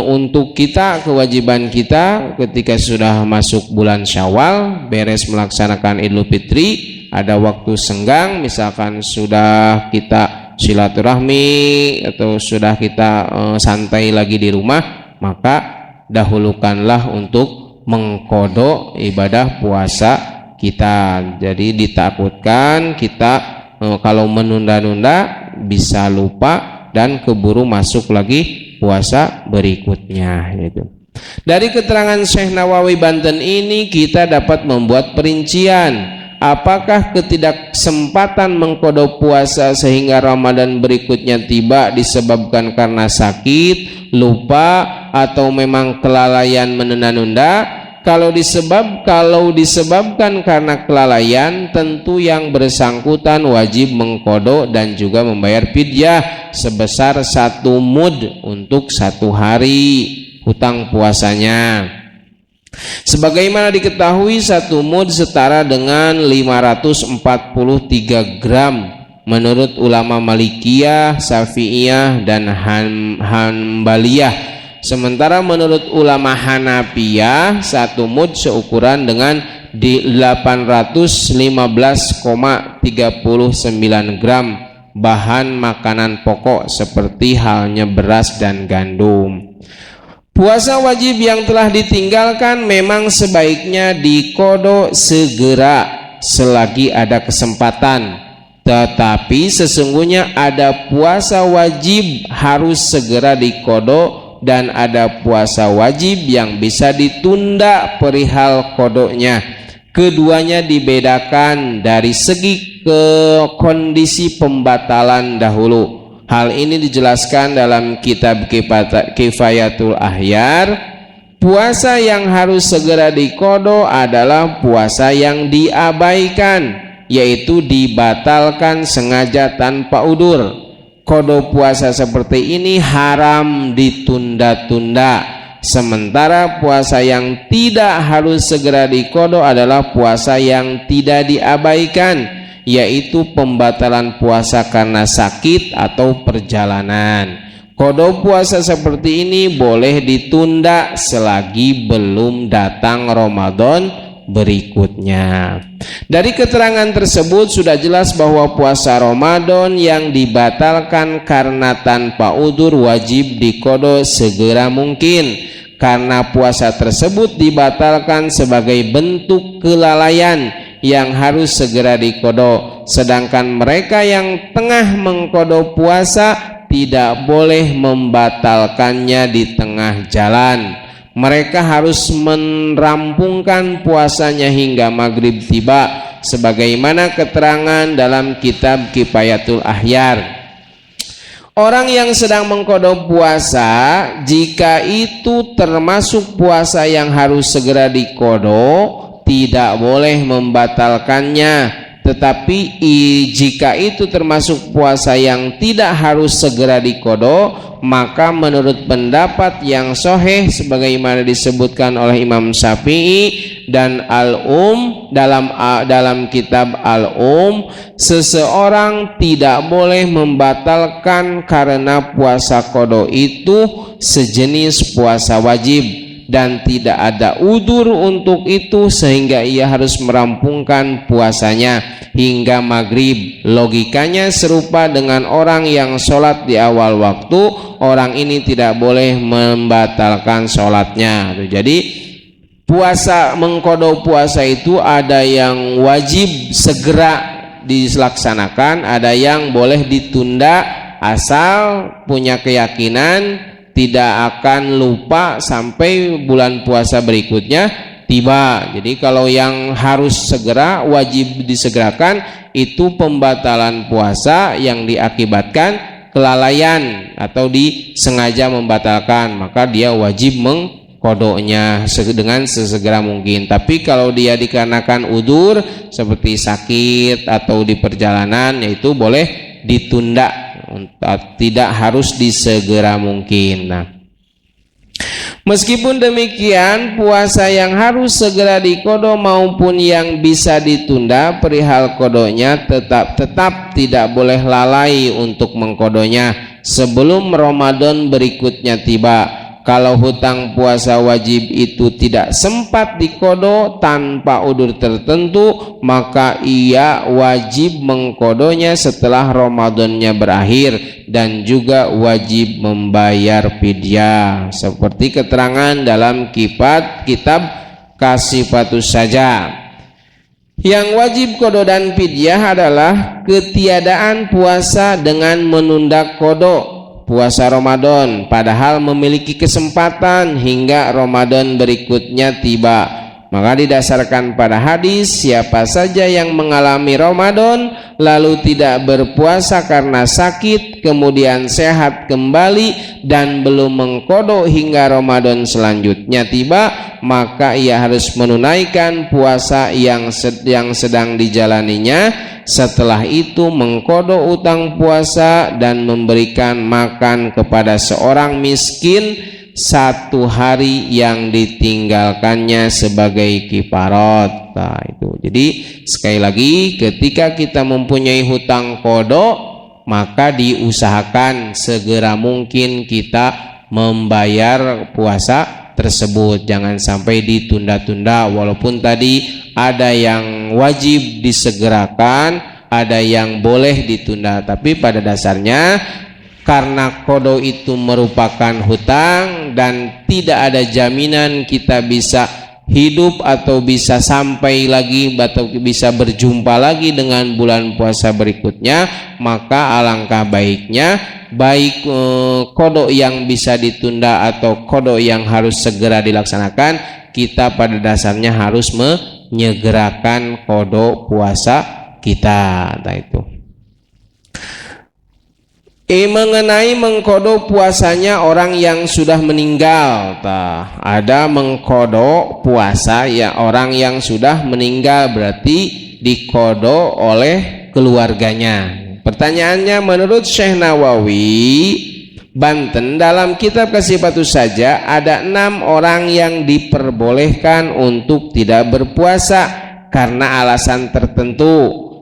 untuk kita, kewajiban kita ketika sudah masuk bulan Syawal, beres melaksanakan Idul Fitri, ada waktu senggang, misalkan sudah kita silaturahmi atau sudah kita santai lagi di rumah, maka dahulukanlah untuk mengqadha ibadah puasa kita. Jadi ditakutkan kita kalau menunda-nunda bisa lupa dan keburu masuk lagi puasa berikutnya. Gitu. Dari keterangan Syekh Nawawi Banten ini kita dapat membuat perincian apakah ketidaksempatan mengqadha puasa sehingga Ramadan berikutnya tiba disebabkan karena sakit, lupa, atau memang kelalaian menunda-nunda. Kalau disebabkan karena kelalaian, tentu yang bersangkutan wajib mengqadha dan juga membayar fidyah sebesar 1 mud untuk 1 hari hutang puasanya. Sebagaimana diketahui 1 mud setara dengan 543 gram menurut ulama Malikiyah, Syafi'iyah, dan Hanbaliyah. Sementara menurut ulama Hanafiyah 1 mud seukuran dengan 815,39 gram bahan makanan pokok seperti halnya beras dan gandum. Puasa wajib yang telah ditinggalkan memang sebaiknya diqadha segera selagi ada kesempatan. Tetapi sesungguhnya ada puasa wajib harus segera diqadha dan ada puasa wajib yang bisa ditunda perihal qadanya. Keduanya dibedakan dari segi kondisi pembatalan dahulu. Hal ini dijelaskan dalam kitab Kifayatul Ahyar. Puasa yang harus segera diqadha adalah puasa yang diabaikan, yaitu dibatalkan sengaja tanpa udur. Qadha puasa seperti ini haram ditunda-tunda. Sementara puasa yang tidak harus segera diqadha adalah puasa yang tidak diabaikan, yaitu pembatalan puasa karena sakit atau perjalanan. Qadha puasa seperti ini boleh ditunda selagi belum datang Ramadan berikutnya. Dari keterangan tersebut sudah jelas bahwa puasa Ramadan yang dibatalkan karena tanpa udzur wajib diqada segera mungkin, karena puasa tersebut dibatalkan sebagai bentuk kelalaian yang harus segera diqada. Sedangkan mereka yang tengah mengqada puasa tidak boleh membatalkannya di tengah jalan. Mereka harus merampungkan puasanya hingga maghrib tiba, sebagaimana keterangan dalam kitab Kifayatul Ahyar. Orang yang sedang mengqada puasa, jika itu termasuk puasa yang harus segera diqada, tidak boleh membatalkannya. Tetapi jika itu termasuk puasa yang tidak harus segera diqada, maka menurut pendapat yang sahih sebagaimana disebutkan oleh Imam Syafi'i dan dalam kitab seseorang tidak boleh membatalkan karena puasa qada itu sejenis puasa wajib dan tidak ada udzur untuk itu sehingga ia harus merampungkan puasanya hingga maghrib. Logikanya serupa dengan orang yang sholat di awal waktu, orang ini tidak boleh membatalkan sholatnya. Jadi mengqada puasa itu ada yang wajib segera dilaksanakan, ada yang boleh ditunda asal punya keyakinan tidak akan lupa sampai bulan puasa berikutnya tiba. Jadi kalau yang harus segera wajib disegerakan itu pembatalan puasa yang diakibatkan kelalaian atau disengaja membatalkan, maka dia wajib mengqadanya dengan sesegera mungkin. Tapi kalau dia dikarenakan udzur seperti sakit atau di perjalanan, yaitu boleh ditunda, tidak harus disegera mungkin. Nah, meskipun demikian, puasa yang harus segera diqada maupun yang bisa ditunda perihal qadanya tetap tidak boleh lalai untuk mengqadanya sebelum Ramadan berikutnya tiba. Kalau hutang puasa wajib itu tidak sempat diqada tanpa udzur tertentu, maka ia wajib mengqadanya setelah Ramadannya berakhir dan juga wajib membayar fidyah seperti keterangan dalam kitab Kasifatus Saja. Yang wajib qada dan fidyah adalah ketiadaan puasa dengan menunda qada puasa Ramadan padahal memiliki kesempatan hingga Ramadan berikutnya tiba. Maka didasarkan pada hadis, siapa saja yang mengalami Ramadan lalu tidak berpuasa karena sakit kemudian sehat kembali dan belum mengqada hingga Ramadan selanjutnya tiba, maka ia harus menunaikan puasa yang sedang dijalaninya. Setelah itu mengqada utang puasa dan memberikan makan kepada seorang miskin 1 hari yang ditinggalkannya sebagai kifarat. Nah, itu. Jadi sekali lagi, ketika kita mempunyai hutang qada, maka diusahakan segera mungkin kita membayar puasa tersebut. Jangan sampai ditunda-tunda, walaupun tadi ada yang wajib disegerakan, ada yang boleh ditunda, tapi pada dasarnya karena qada itu merupakan hutang dan tidak ada jaminan kita bisa hidup atau bisa sampai lagi atau bisa berjumpa lagi dengan bulan puasa berikutnya, maka alangkah baiknya baik qada yang bisa ditunda atau qada yang harus segera dilaksanakan, kita pada dasarnya harus menyegerakan qada puasa kita. Nah, itu. Mengenai mengqada puasanya orang yang sudah meninggal. Ada mengqada puasa ya orang yang sudah meninggal, berarti diqada oleh keluarganya. Pertanyaannya, menurut Syekh Nawawi Banten dalam kitab Kasifatus Saja ada 6 orang yang diperbolehkan untuk tidak berpuasa karena alasan tertentu,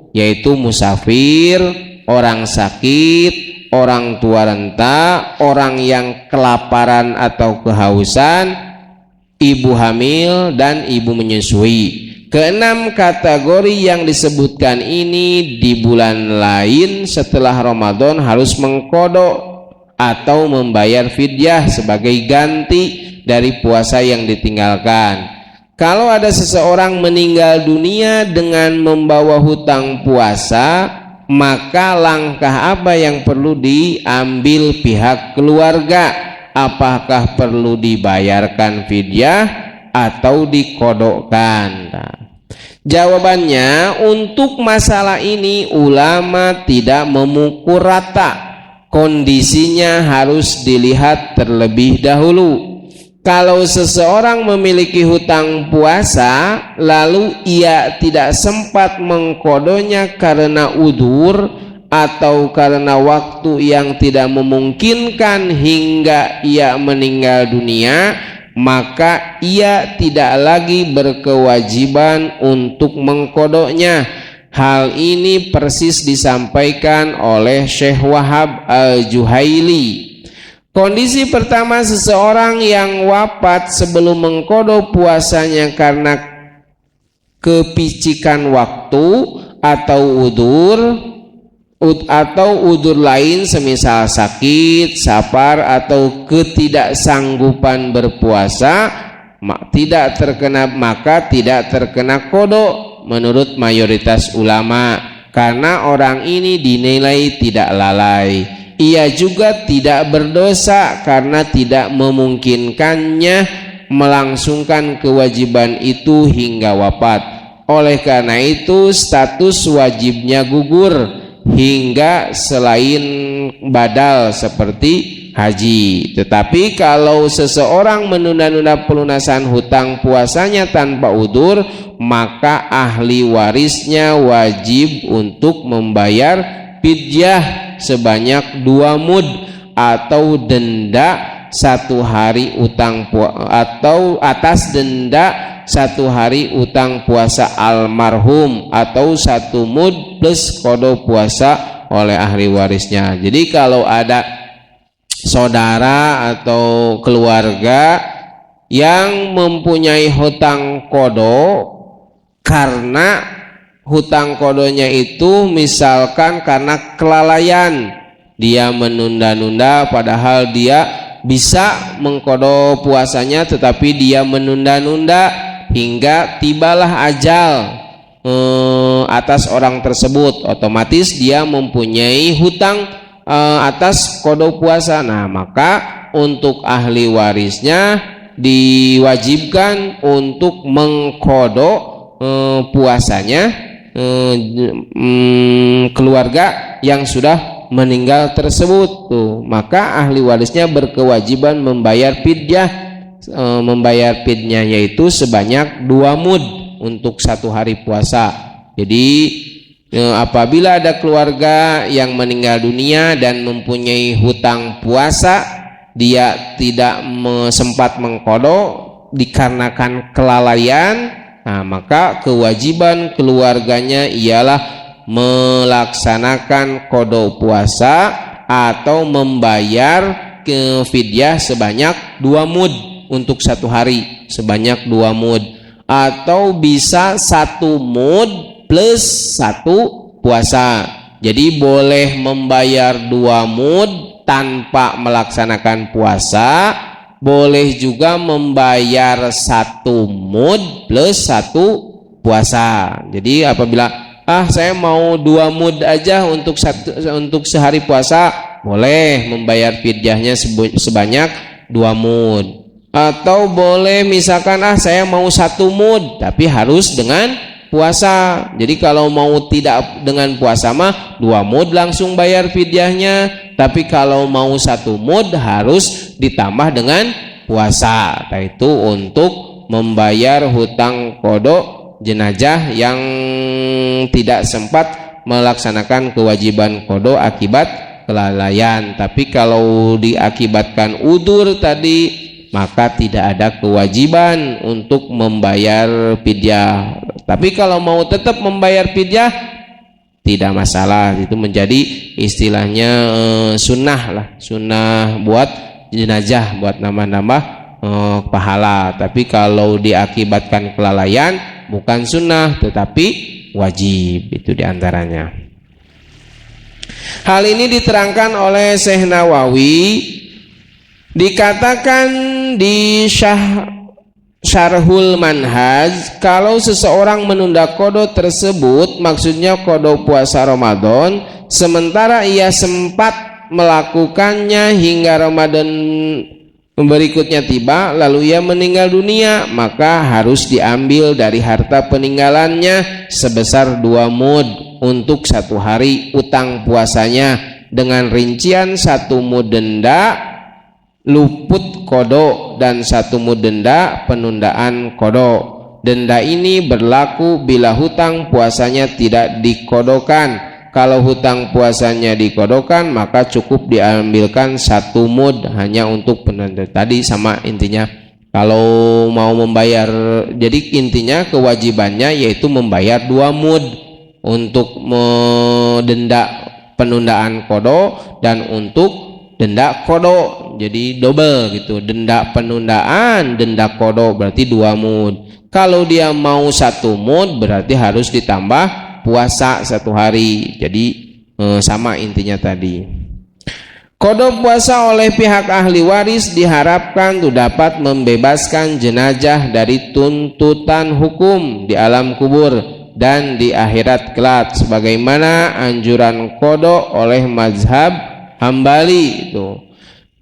yaitu musafir, orang sakit, orang tua renta, orang yang kelaparan atau kehausan, ibu hamil, dan ibu menyusui. Keenam kategori yang disebutkan ini di bulan lain setelah Ramadan harus mengqadha atau membayar fidyah sebagai ganti dari puasa yang ditinggalkan. Kalau ada seseorang meninggal dunia dengan membawa hutang puasa, maka langkah apa yang perlu diambil pihak keluarga? Apakah perlu dibayarkan fidyah atau diqadhakan? Jawabannya, untuk masalah ini ulama tidak memukul rata. Kondisinya harus dilihat terlebih dahulu. Kalau seseorang memiliki hutang puasa lalu ia tidak sempat mengqadhanya karena udzur atau karena waktu yang tidak memungkinkan hingga ia meninggal dunia, maka ia tidak lagi berkewajiban untuk mengqadhanya. Hal ini persis disampaikan oleh Syekh Wahab Al-Juhaili. Kondisi pertama, seseorang yang wafat sebelum mengqadha puasanya karena kepicikan waktu atau udzur lain semisal sakit, safar atau ketidaksanggupan berpuasa, maka tidak terkena qadha menurut mayoritas ulama, karena orang ini dinilai tidak lalai. Ia juga tidak berdosa karena tidak memungkinkannya melangsungkan kewajiban itu hingga wafat. Oleh karena itu status wajibnya gugur hingga selain badal seperti haji. Tetapi kalau seseorang menunda-nunda pelunasan hutang puasanya tanpa udzur, maka ahli warisnya wajib untuk membayar fidyah sebanyak 2 mud atau denda 1 hari utang atau atas denda 1 hari utang puasa almarhum atau 1 mud plus qadha puasa oleh ahli warisnya. Jadi kalau ada saudara atau keluarga yang mempunyai hutang qadha, karena hutang qadhanya itu misalkan karena kelalaian, dia menunda-nunda padahal dia bisa mengqadha puasanya tetapi dia menunda-nunda hingga tibalah ajal atas orang tersebut, otomatis dia mempunyai hutang atas qadha puasa. Nah, maka untuk ahli warisnya diwajibkan untuk mengqadha puasanya keluarga yang sudah meninggal tersebut tuh. Maka ahli warisnya berkewajiban membayar fidyah. Membayar fidyah yaitu sebanyak 2 mud untuk 1 hari puasa. Jadi apabila ada keluarga yang meninggal dunia dan mempunyai hutang puasa, dia tidak sempat mengqadha dikarenakan kelalaian, nah, maka kewajiban keluarganya ialah melaksanakan qadha puasa atau membayar fidyah sebanyak 2 mud untuk 1 hari, sebanyak 2 mud, atau bisa 1 mud plus 1 puasa. Jadi boleh membayar 2 mud tanpa melaksanakan puasa, boleh juga membayar 1 mud plus 1 puasa. Jadi apabila saya mau 2 mud aja untuk sehari puasa, boleh membayar fidyahnya sebanyak 2 mud. Atau boleh misalkan saya mau 1 mud tapi harus dengan puasa. Jadi kalau mau tidak dengan puasa mah 2 mud langsung bayar fidyahnya, tapi kalau mau 1 mud harus ditambah dengan puasa. Nah, itu untuk membayar hutang qadha jenazah yang tidak sempat melaksanakan kewajiban qadha akibat kelalaian. Tapi kalau diakibatkan udzur tadi, maka tidak ada kewajiban untuk membayar fidyah. Tapi kalau mau tetap membayar fidyah, tidak masalah. Itu menjadi istilahnya sunnah lah, sunnah buat jenazah, buat nambah-nambah pahala. Tapi kalau diakibatkan kelalaian, bukan sunnah tetapi wajib, itu diantaranya. Hal ini diterangkan oleh Syekh Nawawi, dikatakan di Syarhul Manhaj, kalau seseorang menunda qada tersebut, maksudnya qada puasa Ramadan, sementara ia sempat melakukannya hingga Ramadan berikutnya tiba, lalu ia meninggal dunia, maka harus diambil dari harta peninggalannya sebesar 2 mud untuk 1 hari utang puasanya, dengan rincian 1 mud denda luput qada dan 1 mud denda penundaan qada. Denda ini berlaku bila hutang puasanya tidak dikodokan. Kalau hutang puasanya dikodokan, maka cukup diambilkan 1 mud hanya untuk penunda. Tadi sama intinya, kalau mau membayar, jadi intinya kewajibannya yaitu membayar 2 mud untuk denda penundaan qada dan untuk denda qada. Jadi double gitu, denda penundaan, denda qada berarti 2 mud. Kalau dia mau 1 mud berarti harus ditambah puasa 1 hari. Jadi sama intinya tadi. Qada puasa oleh pihak ahli waris diharapkan dapat membebaskan jenazah dari tuntutan hukum di alam kubur dan di akhirat kelak, sebagaimana anjuran qada oleh mazhab Hambali itu.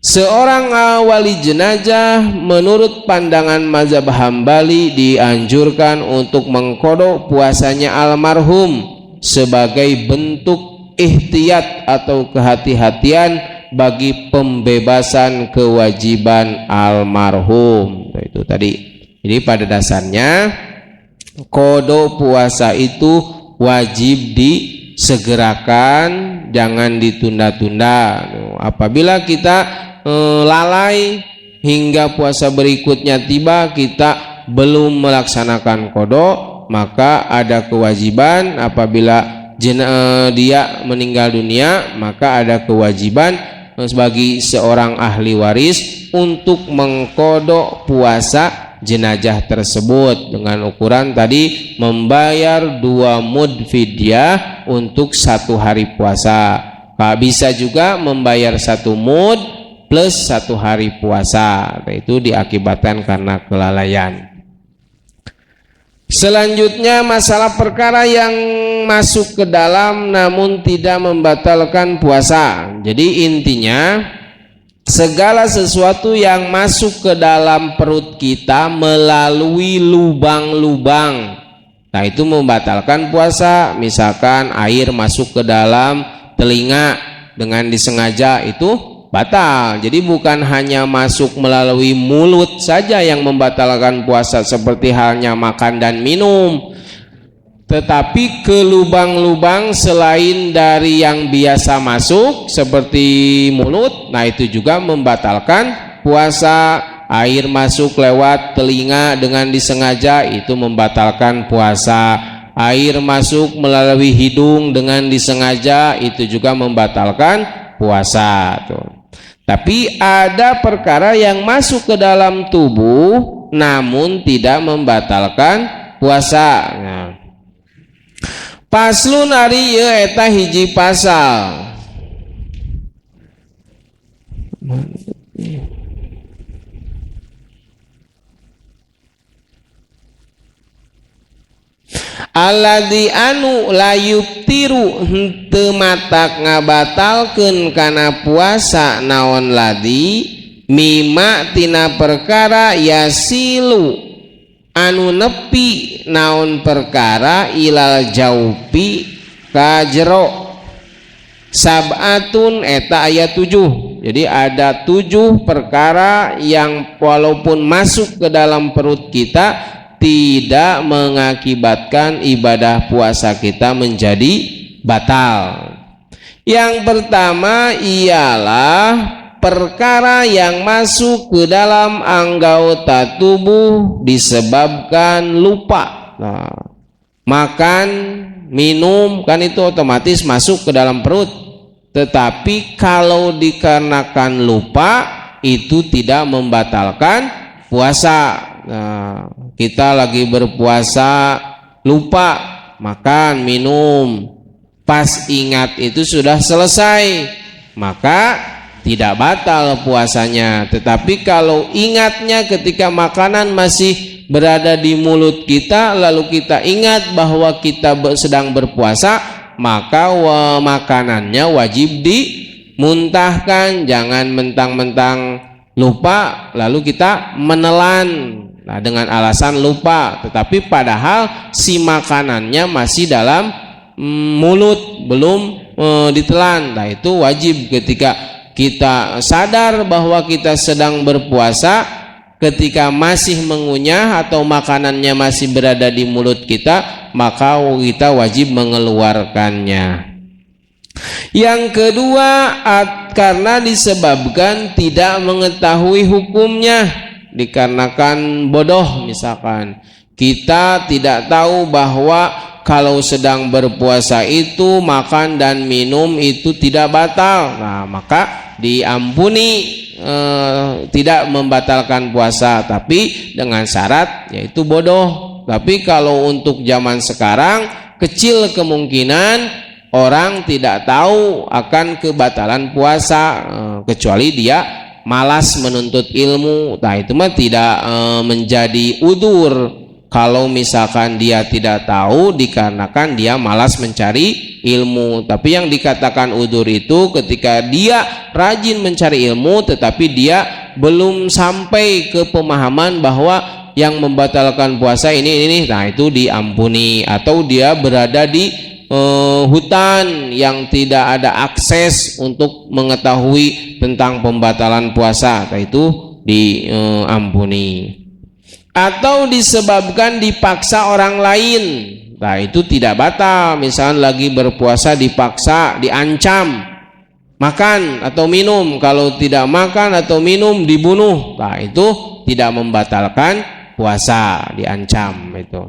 Seorang wali jenazah menurut pandangan mazhab Hambali dianjurkan untuk mengqada puasanya almarhum sebagai bentuk ihtiyat atau kehati-hatian bagi pembebasan kewajiban almarhum. Itu tadi. Jadi pada dasarnya qada puasa itu wajib disegerakan, jangan ditunda-tunda. Apabila kita lalai hingga puasa berikutnya tiba kita belum melaksanakan qada, maka ada kewajiban apabila dia meninggal dunia, maka ada kewajiban bagi seorang ahli waris untuk mengqada puasa jenazah tersebut dengan ukuran tadi membayar 2 mud fidyah untuk 1 hari puasa. Bisa juga membayar 1 mud plus 1 hari puasa, itu diakibatkan karena kelalaian. Selanjutnya masalah perkara yang masuk ke dalam namun tidak membatalkan puasa. Jadi intinya segala sesuatu yang masuk ke dalam perut kita melalui lubang-lubang, nah itu membatalkan puasa. Misalkan air masuk ke dalam telinga dengan disengaja, itu batal. Jadi bukan hanya masuk melalui mulut saja yang membatalkan puasa seperti halnya makan dan minum, tetapi ke lubang-lubang selain dari yang biasa masuk seperti mulut, nah itu juga membatalkan puasa. Air masuk lewat telinga dengan disengaja, itu membatalkan puasa. Air masuk melalui hidung dengan disengaja, itu juga membatalkan puasa. Tapi ada perkara yang masuk ke dalam tubuh namun tidak membatalkan puasa. Nah, paslun ari ieu eta hiji pasal. Alladzi anu layuptiru henteu matak ngabatalkeun kana puasa naon ladi mima tina perkara yasilu anu nepi naon perkara ilal jaupi ka jero sab'atun eta ayat 7. Jadi ada 7 perkara yang walaupun masuk ke dalam perut kita tidak mengakibatkan ibadah puasa kita menjadi batal. Yang pertama ialah perkara yang masuk ke dalam anggota tubuh disebabkan lupa. Nah, makan, minum kan itu otomatis masuk ke dalam perut. Tetapi kalau dikarenakan lupa itu tidak membatalkan puasa. Nah, kita lagi berpuasa lupa makan minum, pas ingat itu sudah selesai, maka tidak batal puasanya. Tetapi kalau ingatnya ketika makanan masih berada di mulut kita, lalu kita ingat bahwa kita sedang berpuasa, maka makanannya wajib dimuntahkan. Jangan mentang-mentang lupa lalu kita menelan, nah, dengan alasan lupa, tetapi padahal si makanannya masih dalam mulut, belum ditelan. Nah, itu wajib ketika kita sadar bahwa kita sedang berpuasa, ketika masih mengunyah atau makanannya masih berada di mulut kita, maka kita wajib mengeluarkannya. Yang kedua, karena disebabkan tidak mengetahui hukumnya, dikarenakan bodoh. Misalkan kita tidak tahu bahwa kalau sedang berpuasa itu makan dan minum itu tidak batal, nah maka diampuni, tidak membatalkan puasa, tapi dengan syarat yaitu bodoh. Tapi kalau untuk zaman sekarang, kecil kemungkinan orang tidak tahu akan kebatalan puasa, kecuali dia malas menuntut ilmu. Nah, itu mah tidak menjadi udzur kalau misalkan dia tidak tahu dikarenakan dia malas mencari ilmu. Tapi yang dikatakan udzur itu ketika dia rajin mencari ilmu tetapi dia belum sampai ke pemahaman bahwa yang membatalkan puasa ini, nah itu diampuni. Atau dia berada di hutan yang tidak ada akses untuk mengetahui tentang pembatalan puasa, itu diampuni. Atau disebabkan dipaksa orang lain, nah itu tidak batal. Misalnya lagi berpuasa dipaksa, diancam makan atau minum, kalau tidak makan atau minum dibunuh, nah itu tidak membatalkan puasa, diancam itu.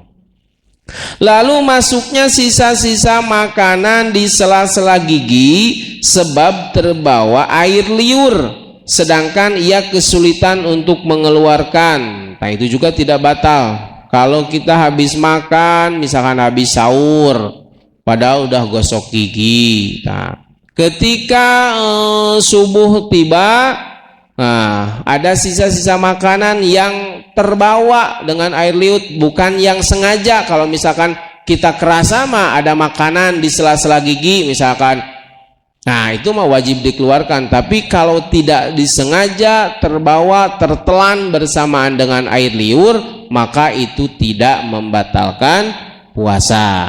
Lalu masuknya sisa-sisa makanan di sela-sela gigi sebab terbawa air liur, sedangkan ia kesulitan untuk mengeluarkan. Nah, itu juga tidak batal. Kalau kita habis makan, misalkan habis sahur, padahal udah gosok gigi. Nah, ketika subuh tiba, nah, ada sisa-sisa makanan yang terbawa dengan air liur, bukan yang sengaja. Kalau misalkan kita kerasa mah ada makanan di sela-sela gigi misalkan, nah itu mah wajib dikeluarkan. Tapi kalau tidak disengaja terbawa, tertelan bersamaan dengan air liur, maka itu tidak membatalkan puasa.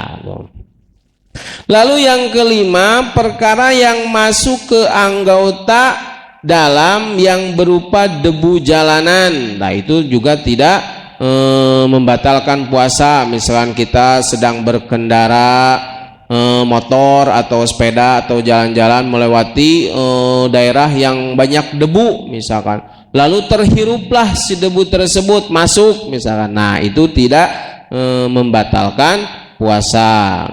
Lalu yang kelima, perkara yang masuk ke anggota dalam yang berupa debu jalanan, nah itu juga tidak membatalkan puasa. Misalkan kita sedang berkendara motor atau sepeda atau jalan-jalan melewati daerah yang banyak debu misalkan, lalu terhiruplah si debu tersebut masuk misalkan, nah itu tidak membatalkan puasa.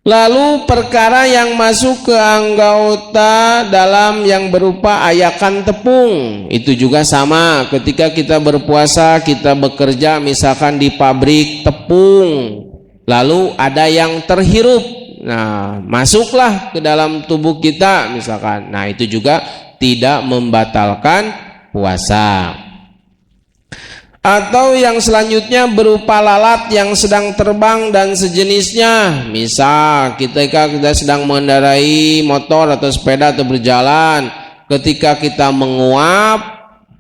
Lalu perkara yang masuk ke anggota dalam yang berupa ayakan tepung, itu juga sama. Ketika kita berpuasa, kita bekerja misalkan di pabrik tepung, lalu ada yang terhirup, nah masuklah ke dalam tubuh kita misalkan, nah itu juga tidak membatalkan puasa. Atau yang selanjutnya berupa lalat yang sedang terbang dan sejenisnya. Misal ketika kita sedang mengendarai motor atau sepeda atau berjalan, ketika kita menguap,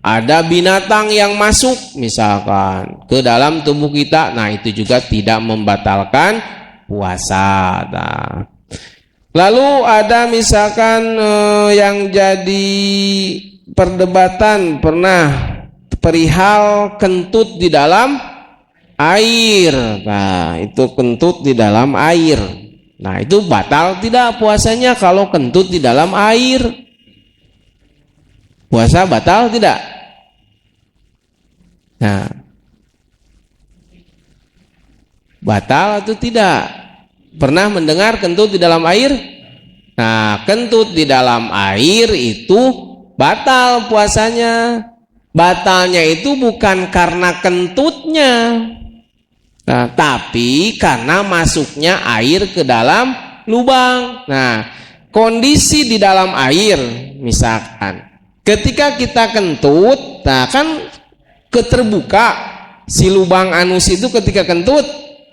ada binatang yang masuk misalkan ke dalam tubuh kita, nah itu juga tidak membatalkan puasa. Nah, lalu ada misalkan yang jadi perdebatan pernah perihal kentut di dalam air. Nah, itu kentut di dalam air. Nah, itu batal tidak puasanya kalau kentut di dalam air? Puasa batal tidak? Nah, batal atau tidak? Pernah mendengar kentut di dalam air? Nah, kentut di dalam air itu batal puasanya. Batalnya itu bukan karena kentutnya, nah, tapi karena masuknya air ke dalam lubang. Nah, kondisi di dalam air, misalkan ketika kita kentut, nah kan keterbuka si lubang anus itu ketika kentut.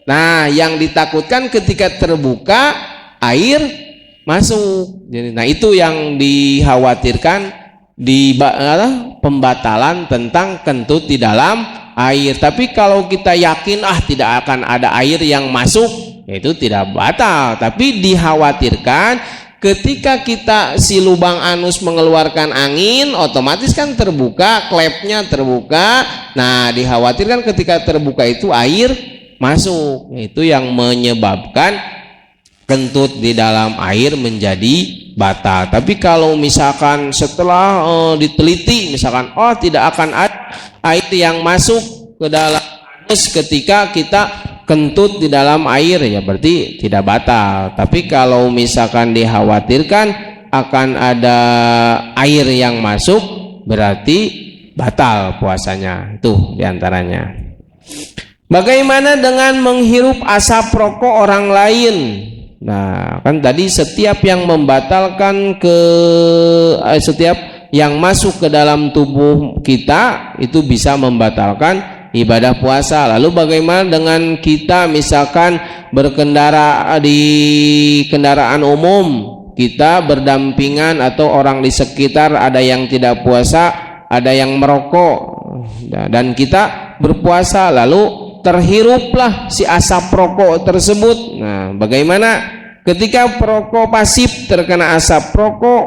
Nah, yang ditakutkan ketika terbuka air masuk. Jadi, nah itu yang dikhawatirkan di pembatalan tentang kentut di dalam air. Tapi kalau kita yakin tidak akan ada air yang masuk, itu tidak batal. Tapi dikhawatirkan ketika kita si lubang anus mengeluarkan angin, otomatis kan terbuka, klepnya terbuka. Nah, dikhawatirkan ketika terbuka itu air masuk. Itu yang menyebabkan kentut di dalam air menjadi batal. Tapi kalau misalkan setelah diteliti, misalkan tidak akan ada air yang masuk ke dalam anus ketika kita kentut di dalam air, ya berarti tidak batal. Tapi kalau misalkan dikhawatirkan akan ada air yang masuk, berarti batal puasanya. Itu diantaranya. Bagaimana dengan menghirup asap rokok orang lain? Nah, kan tadi setiap yang membatalkan setiap yang masuk ke dalam tubuh kita itu bisa membatalkan ibadah puasa. Lalu bagaimana dengan kita misalkan berkendara di kendaraan umum, kita berdampingan atau orang di sekitar ada yang tidak puasa, ada yang merokok, dan kita berpuasa, lalu terhiruplah si asap rokok tersebut. Nah, bagaimana ketika perokok pasif terkena asap rokok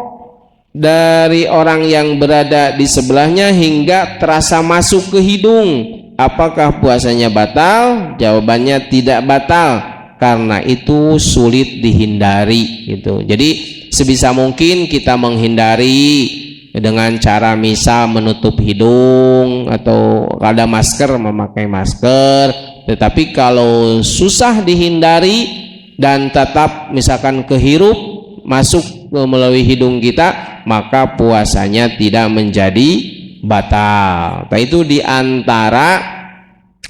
dari orang yang berada di sebelahnya hingga terasa masuk ke hidung? Apakah puasanya batal? Jawabannya tidak batal, karena itu sulit dihindari gitu. Jadi sebisa mungkin kita menghindari dengan cara misal menutup hidung atau ada masker memakai masker. Tetapi kalau susah dihindari dan tetap misalkan kehirup masuk melalui hidung kita, maka puasanya tidak menjadi batal. Nah, itu diantara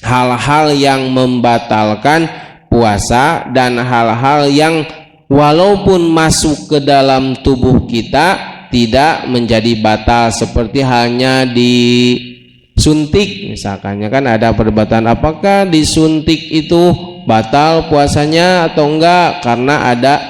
hal-hal yang membatalkan puasa dan hal-hal yang walaupun masuk ke dalam tubuh kita tidak menjadi batal, seperti halnya disuntik misalkan, kan ada perdebatan apakah disuntik itu batal puasanya atau enggak karena ada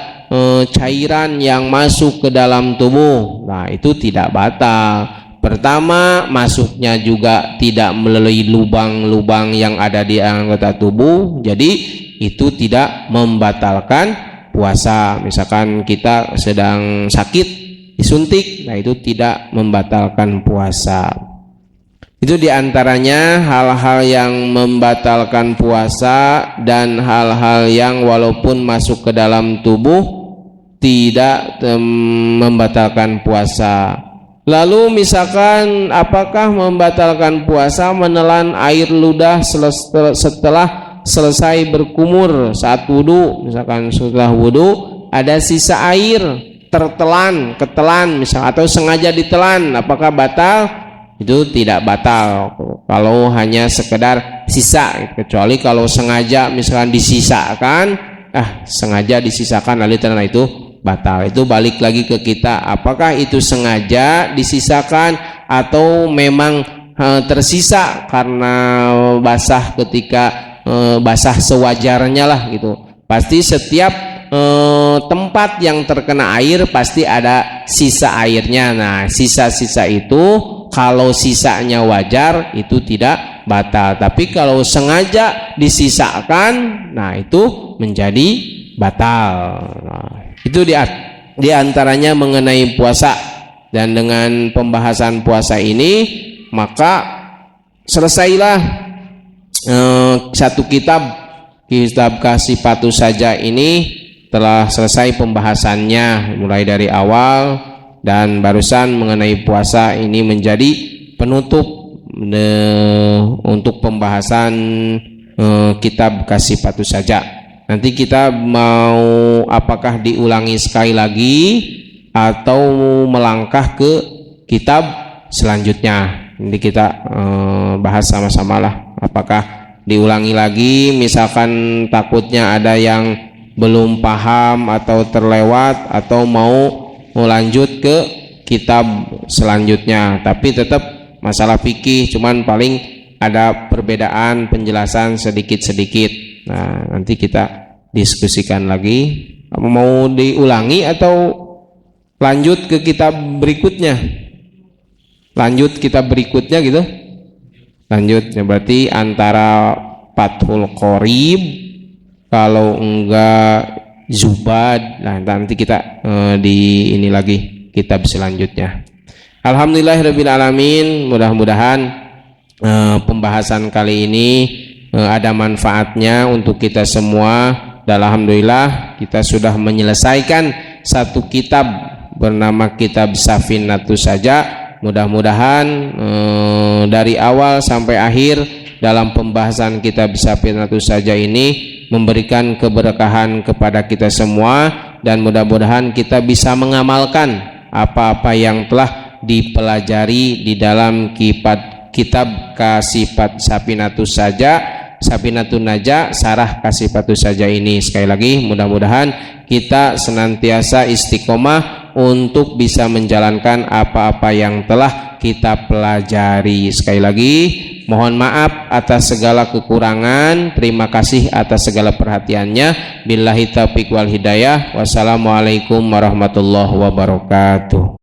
cairan yang masuk ke dalam tubuh. Nah, itu tidak batal. Pertama, masuknya juga tidak melalui lubang-lubang yang ada di anggota tubuh, jadi itu tidak membatalkan puasa. Misalkan kita sedang sakit disuntik, nah itu tidak membatalkan puasa. Itu diantaranya hal-hal yang membatalkan puasa dan hal-hal yang walaupun masuk ke dalam tubuh tidak membatalkan puasa. Lalu misalkan apakah membatalkan puasa menelan air ludah setelah selesai berkumur saat wudhu? Misalkan setelah wudhu ada sisa air ketelan misal atau sengaja ditelan, apakah batal? Itu tidak batal kalau hanya sekedar sisa, kecuali kalau sengaja misalkan disisakan, sengaja disisakan lalu ditelan, itu batal. Itu balik lagi ke kita, apakah itu sengaja disisakan atau memang tersisa karena basah ketika basah sewajarnya lah gitu. Pasti setiap tempat yang terkena air pasti ada sisa airnya. Nah, sisa-sisa itu kalau sisanya wajar itu tidak batal, tapi kalau sengaja disisakan, nah itu menjadi batal. Nah, itu di antaranya mengenai puasa. Dan dengan pembahasan puasa ini maka selesailah satu kitab Kasifatu Saja ini telah selesai pembahasannya mulai dari awal, dan barusan mengenai puasa ini menjadi penutup untuk pembahasan kitab Kasifatu Saja. Nanti kita mau apakah diulangi sekali lagi atau melangkah ke kitab selanjutnya. nanti kita bahas sama-sama lah. Apakah diulangi lagi, misalkan takutnya ada yang belum paham atau terlewat, atau mau lanjut ke kitab selanjutnya. Tapi tetap masalah fikih, cuman paling ada perbedaan penjelasan sedikit-sedikit. Nah, nanti kita diskusikan lagi. Mau diulangi atau lanjut ke kitab berikutnya? Lanjut kitab berikutnya gitu. Lanjutnya berarti antara Fathul Qorib, kalau enggak Zubad. Nah, nanti kita di ini lagi kitab selanjutnya. Alhamdulillahirabbil alamin. Mudah-mudahan pembahasan kali ini ada manfaatnya untuk kita semua. Dan alhamdulillah kita sudah menyelesaikan satu kitab bernama Kitab Safinatus Saja. Mudah-mudahan dari awal sampai akhir dalam pembahasan Kitab Safinatus Saja ini memberikan keberkahan kepada kita semua, dan mudah-mudahan kita bisa mengamalkan apa-apa yang telah dipelajari di dalam kitab Kasifat Safinatus Saja, Safinatun Najah, Sarah Kasifatus Saja ini. Sekali lagi mudah-mudahan kita senantiasa istiqomah untuk bisa menjalankan apa-apa yang telah kita pelajari. Sekali lagi mohon maaf atas segala kekurangan, terima kasih atas segala perhatiannya. Billahi taufiq wal hidayah. Wassalamualaikum warahmatullahi wabarakatuh.